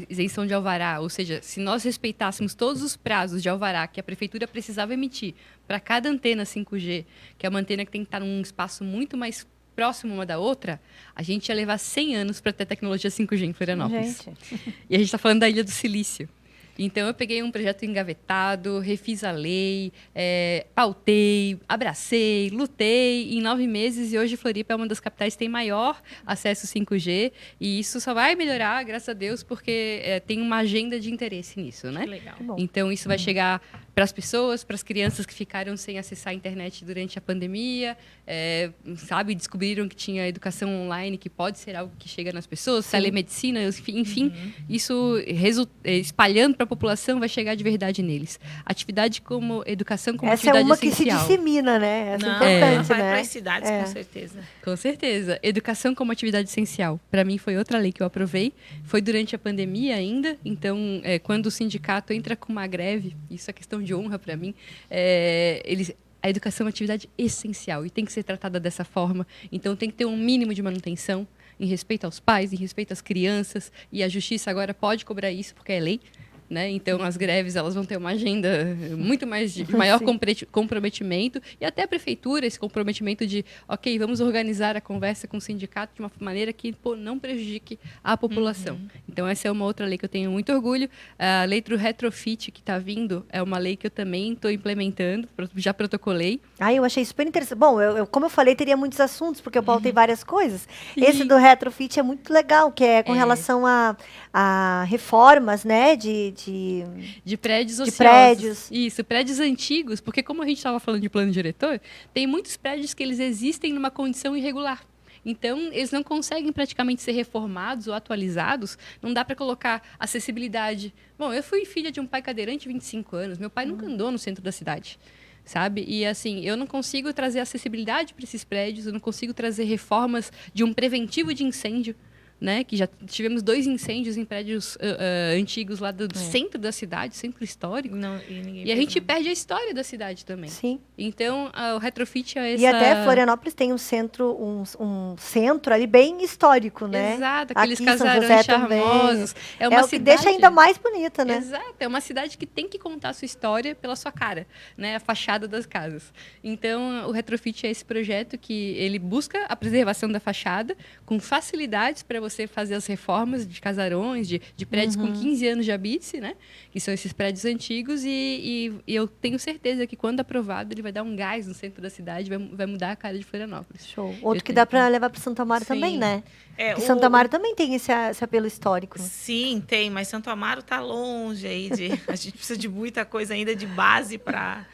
isenção de alvará. Ou seja, se nós respeitássemos todos os prazos de alvará que a prefeitura precisava emitir para cada antena 5G, que é uma antena que tem que estar num espaço muito mais próximo uma da outra, a gente ia levar 100 anos para ter tecnologia 5G em Florianópolis. E a gente está falando da Ilha do Silício. Então, eu peguei um projeto engavetado, refiz a lei, pautei, abracei, lutei em 9 meses. E hoje, Floripa é uma das capitais que tem maior acesso 5G. E isso só vai melhorar, graças a Deus, porque tem uma agenda de interesse nisso, né?
Que legal.
Então, isso vai chegar para as pessoas, para as crianças que ficaram sem acessar a internet durante a pandemia, descobriram que tinha educação online, que pode ser algo que chega nas pessoas, telemedicina, enfim, isso espalhando para a população vai chegar de verdade neles. Atividade como educação como
essa
atividade
é uma
essencial.
Que se dissemina, né? Essa é importante,
vai
né?
para as cidades, com certeza.
Com certeza. Educação como atividade essencial. Para mim, foi outra lei que eu aprovei. Foi durante a pandemia ainda. Então, quando o sindicato entra com uma greve, isso é questão de honra para mim, a educação é uma atividade essencial e tem que ser tratada dessa forma. Então, tem que ter um mínimo de manutenção em respeito aos pais, em respeito às crianças. E a justiça agora pode cobrar isso, porque é lei. Né? Então, as greves elas vão ter uma agenda muito mais de maior comprometimento, e até a prefeitura, esse comprometimento de, ok, vamos organizar a conversa com o sindicato de uma maneira que não prejudique a população. Então, essa é uma outra lei que eu tenho muito orgulho. A lei do retrofit que está vindo é uma lei que eu também estou implementando, já protocolei.
Eu achei super interessante. Bom, como eu falei, teria muitos assuntos, porque eu pautei várias coisas. Esse do retrofit é muito legal, que é com relação a reformas, né, de
prédios ociosos.
Prédios.
Isso, prédios antigos, porque como a gente estava falando de plano diretor, tem muitos prédios que eles existem numa condição irregular. Então, eles não conseguem praticamente ser reformados ou atualizados. Não dá para colocar acessibilidade. Bom, eu fui filha de um pai cadeirante de 25 anos. Meu pai nunca andou no centro da cidade. Sabe? E assim, eu não consigo trazer acessibilidade para esses prédios, eu não consigo trazer reformas de um preventivo de incêndio, né? Que já tivemos 2 incêndios em prédios antigos lá do centro da cidade, centro histórico. E a gente perde a história da cidade também.
Sim.
Então, o retrofit é essa...
E até Florianópolis tem um centro ali bem histórico, né?
Exato, aqueles
Aqui,
casarões charmosos.
É o que deixa ainda mais bonita, né?
Exato, é uma cidade que tem que contar a sua história pela sua cara, né? A fachada das casas. Então, o retrofit é esse projeto que ele busca a preservação da fachada com facilidades para você fazer as reformas de casarões, de prédios com 15 anos de habite, né? Que são esses prédios antigos, e eu tenho certeza que, quando aprovado, ele vai dar um gás no centro da cidade, vai mudar a cara de Florianópolis.
Show. Outro que dá para levar para Santo Amaro também, né? Porque Santo Amaro também tem esse apelo histórico. Né?
Sim, tem, mas Santo Amaro está longe aí a gente precisa de muita coisa ainda de base para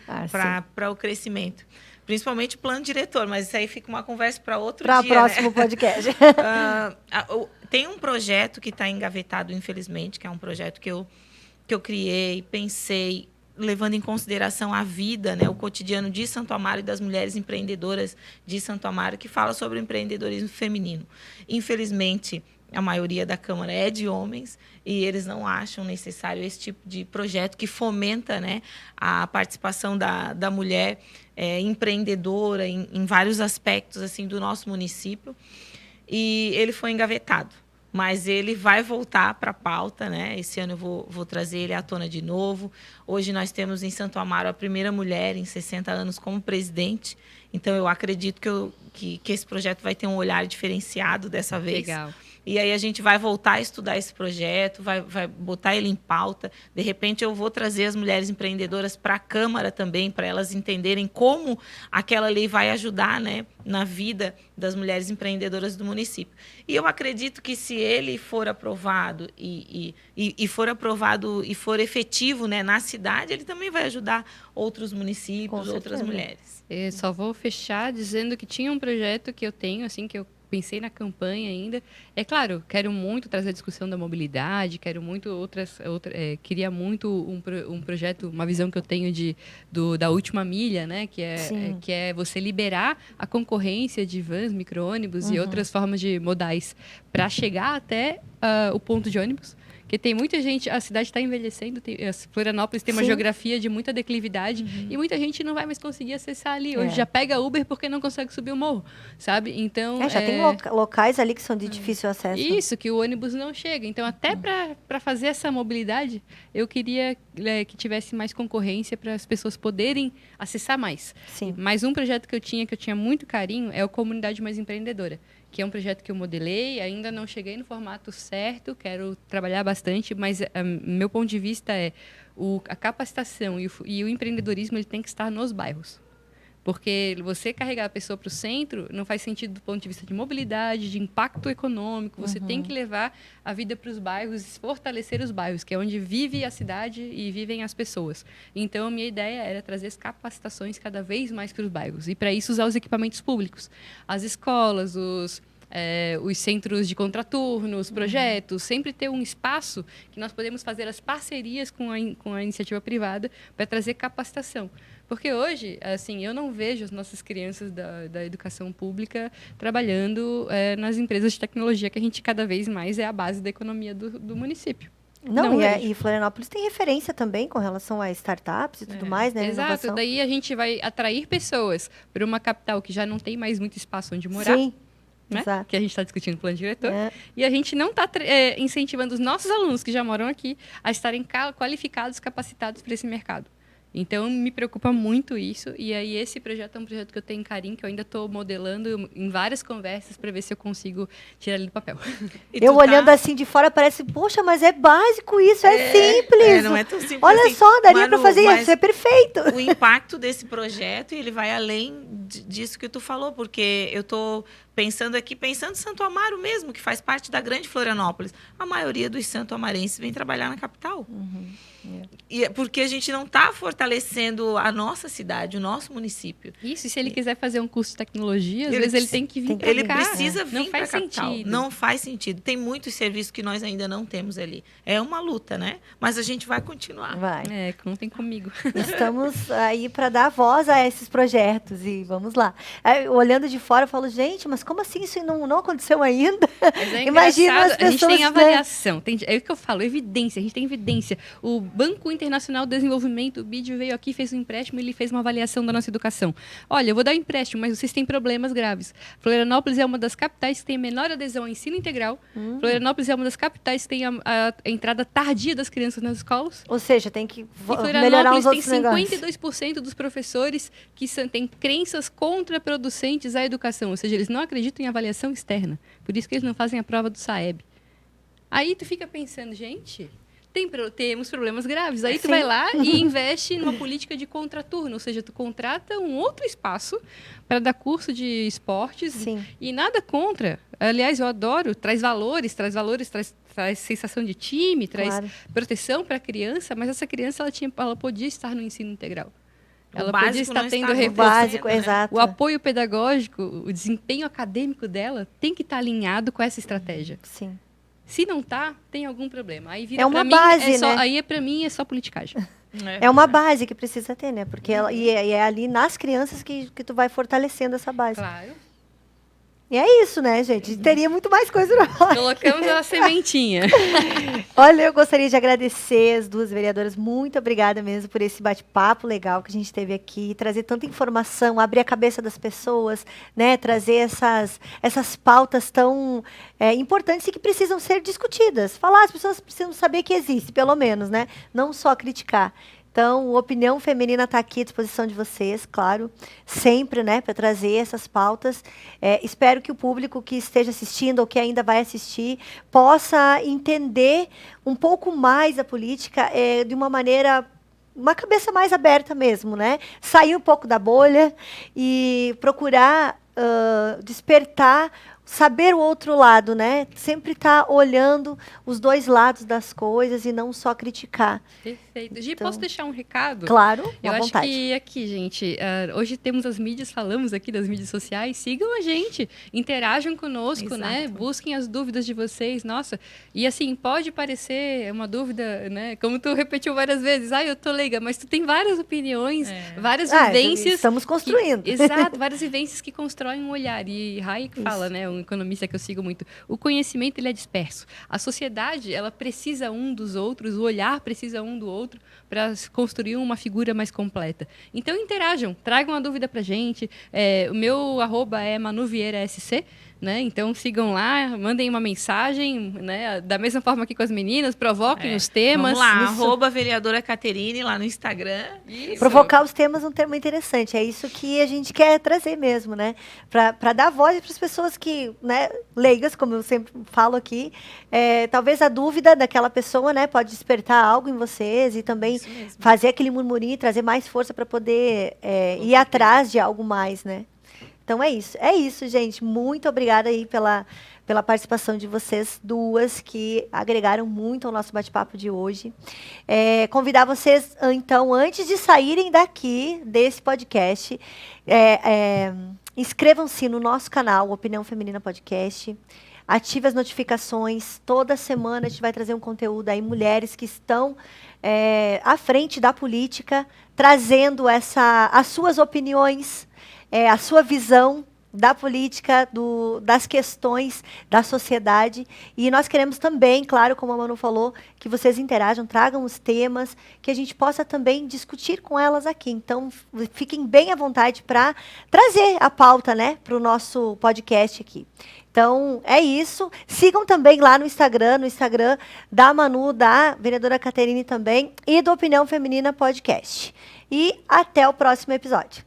o crescimento. Principalmente o plano diretor, mas isso aí fica uma conversa para outro dia. Para o
próximo podcast.
Tem um projeto que está engavetado, infelizmente, que é um projeto que eu criei, pensei, levando em consideração a vida, né, o cotidiano de Santo Amaro e das mulheres empreendedoras de Santo Amaro, que fala sobre o empreendedorismo feminino. Infelizmente, a maioria da Câmara é de homens e eles não acham necessário esse tipo de projeto que fomenta, né, a participação da mulher empreendedora em vários aspectos assim, do nosso município. E ele foi engavetado, mas ele vai voltar para a pauta, né? Esse ano eu vou trazer ele à tona de novo. Hoje nós temos em Santo Amaro a primeira mulher em 60 anos como presidente, então eu acredito que esse projeto vai ter um olhar diferenciado dessa vez.
Legal.
E aí a gente vai voltar a estudar esse projeto, vai botar ele em pauta. De repente, eu vou trazer as mulheres empreendedoras para a Câmara também, para elas entenderem como aquela lei vai ajudar, né, na vida das mulheres empreendedoras do município. E eu acredito que, se ele for aprovado e for efetivo, né, na cidade, ele também vai ajudar outros municípios, outras mulheres.
Eu só vou fechar dizendo que tinha um projeto que eu tenho, assim, que eu pensei na campanha ainda. É claro, quero muito trazer a discussão da mobilidade, quero muito queria muito um projeto, uma visão que eu tenho da última milha, né? Que é você liberar a concorrência de vans, micro-ônibus e outras formas de modais para chegar até o ponto de ônibus. Porque tem muita gente, a cidade está envelhecendo, Florianópolis tem uma geografia de muita declividade e muita gente não vai mais conseguir acessar ali. Hoje já pega Uber porque não consegue subir o morro, sabe? Então,
já tem locais ali que são de difícil acesso.
Isso, que o ônibus não chega. Então, até para fazer essa mobilidade, eu queria que tivesse mais concorrência para as pessoas poderem acessar mais.
Sim.
Mas um projeto que eu tinha muito carinho, é o Comunidade Mais Empreendedora, que é um projeto que eu modelei, ainda não cheguei no formato certo, quero trabalhar bastante, mas meu ponto de vista é a capacitação e o empreendedorismo ele tem que estar nos bairros. Porque você carregar a pessoa para o centro não faz sentido do ponto de vista de mobilidade, de impacto econômico. Você tem que levar a vida para os bairros, fortalecer os bairros, que é onde vive a cidade e vivem as pessoas. Então, a minha ideia era trazer as capacitações cada vez mais para os bairros. E, para isso, usar os equipamentos públicos. As escolas, os centros de contraturno, os projetos, sempre ter um espaço que nós podemos fazer as parcerias com a iniciativa privada para trazer capacitação. Porque hoje, assim, eu não vejo as nossas crianças da educação pública trabalhando nas empresas de tecnologia, que a gente cada vez mais é a base da economia do município.
E Florianópolis tem referência também com relação a startups e tudo mais, né?
Exato,
inovação.
Daí a gente vai atrair pessoas para uma capital que já não tem mais muito espaço onde morar.
Sim.
Né?
Exato.
Que a gente está discutindo no plano diretor. E a gente não está incentivando os nossos alunos que já moram aqui a estarem qualificados, capacitados para esse mercado. Então, me preocupa muito isso. E aí, esse projeto é um projeto que eu tenho carinho, que eu ainda estou modelando em várias conversas para ver se eu consigo tirar ele do papel.
Eu olhando assim de fora, parece, poxa, mas é básico isso, é simples.
Não é tão simples.
Olha
assim.
só, daria para fazer isso, é perfeito.
O impacto desse projeto, ele vai além disso que tu falou, porque eu estou pensando em Santo Amaro mesmo, que faz parte da grande Florianópolis. A maioria dos santo-amarenses vem trabalhar na capital. E é porque a gente não está fortalecendo a nossa cidade, o nosso município.
Isso, e se ele quiser fazer um curso de tecnologia, às vezes ele tem que vir para cá.
Ele precisa vir para a capital.
Sentido.
Não faz sentido. Tem muitos serviços que nós ainda não temos ali. É uma luta, né? Mas a gente vai continuar.
Vai.
Contem comigo.
Estamos aí para dar voz a esses projetos e vamos lá. Olhando de fora, eu falo, gente, mas como assim isso não aconteceu ainda?
Mas
Imagina as pessoas...
A gente tem avaliação. É o que eu falo, evidência. A gente tem evidência. O Banco Internacional de Desenvolvimento, o BID, veio aqui, fez um empréstimo e ele fez uma avaliação da nossa educação. Olha, eu vou dar um empréstimo, mas vocês têm problemas graves. Florianópolis é uma das capitais que tem a menor adesão ao ensino integral. Florianópolis é uma das capitais que tem a entrada tardia das crianças nas escolas.
Ou seja, tem que melhorar os outros negócios.
Tem 52% dos professores que têm crenças contraproducentes à educação. Ou seja, eles não acreditam em avaliação externa. Por isso que eles não fazem a prova do SAEB. Aí tu fica pensando, gente... Temos problemas graves. Aí tu vai lá e investe numa política de contraturno, ou seja, tu contrata um outro espaço para dar curso de esportes.
Sim.
E nada contra. Aliás, eu adoro, traz sensação de time, traz proteção para a criança, mas essa criança ela podia estar no ensino integral. Ela podia estar tendo
o básico,
né?
exato.
O apoio pedagógico, o desempenho acadêmico dela tem que estar alinhado com essa estratégia.
Sim.
Se não tá, tem algum problema. Aí vira
é uma base, né?
Aí para mim é só politicagem.
É uma base que precisa ter, né? Porque é ali nas crianças que tu vai fortalecendo essa base.
Claro.
E é isso, né, gente? Teria muito mais coisa na hora.
Colocamos a sementinha.
Olha, eu gostaria de agradecer as duas vereadoras. Muito obrigada mesmo por esse bate-papo legal que a gente teve aqui. Trazer tanta informação, abrir a cabeça das pessoas, né? Trazer essas pautas tão importantes e que precisam ser discutidas. As pessoas precisam saber que existe, pelo menos, né? Não só criticar. Então, o Opinião Feminina está aqui à disposição de vocês, claro, sempre, né, para trazer essas pautas. Espero que o público que esteja assistindo ou que ainda vai assistir possa entender um pouco mais a política de uma maneira, uma cabeça mais aberta mesmo, né? Sair um pouco da bolha e procurar despertar saber o outro lado, né? Sempre estar olhando os dois lados das coisas e não só criticar.
Perfeito. Gi,
Então,
posso deixar um recado?
claro,
Eu
à
acho
vontade.
que aqui, gente, hoje temos as mídias, falamos aqui das mídias sociais, sigam a gente, interajam conosco, né?
Exato.
Busquem as dúvidas de vocês, nossa. E assim, pode parecer uma dúvida, né? Como tu repetiu várias vezes, eu tô leiga, mas tu tem várias opiniões, várias vivências.
Estamos construindo.
Exato, várias vivências que constroem um olhar. E Hayek fala, né? Um economista que eu sigo muito, o conhecimento ele é disperso. A sociedade, ela precisa um dos outros, o olhar precisa um do outro para construir uma figura mais completa. Então interajam, tragam a dúvida pra gente. O meu @ é ManuVieiraSC, né? Então sigam lá, mandem uma mensagem, né? Da mesma forma aqui com as meninas, provoquem os temas.
Vamos lá, @vereadora Caterine lá no Instagram.
Isso.
Provocar os temas é um tema interessante. É isso que a gente quer trazer mesmo, né? Para dar voz para as pessoas que, né, leigas, como eu sempre falo aqui. Talvez a dúvida daquela pessoa, né, pode despertar algo em vocês e também
Isso mesmo.
fazer aquele murmurinho, trazer mais força para poder ir atrás de algo mais, né? Então é isso. É isso, gente. Muito obrigada aí pela participação de vocês duas, que agregaram muito ao nosso bate-papo de hoje. Convidar vocês, então, antes de saírem daqui, desse podcast, inscrevam-se no nosso canal, Opinião Feminina Podcast. Ative as notificações. Toda semana a gente vai trazer um conteúdo aí, mulheres que estão à frente da política, trazendo as suas opiniões, a sua visão da política, das questões da sociedade. E nós queremos também, claro, como a Manu falou, que vocês interajam, tragam os temas, que a gente possa também discutir com elas aqui. Então, fiquem bem à vontade para trazer a pauta, né, para o nosso podcast aqui. Então, é isso. Sigam também lá no Instagram da Manu, da vereadora Caterine também, e do Opinião Feminina Podcast. E até o próximo episódio.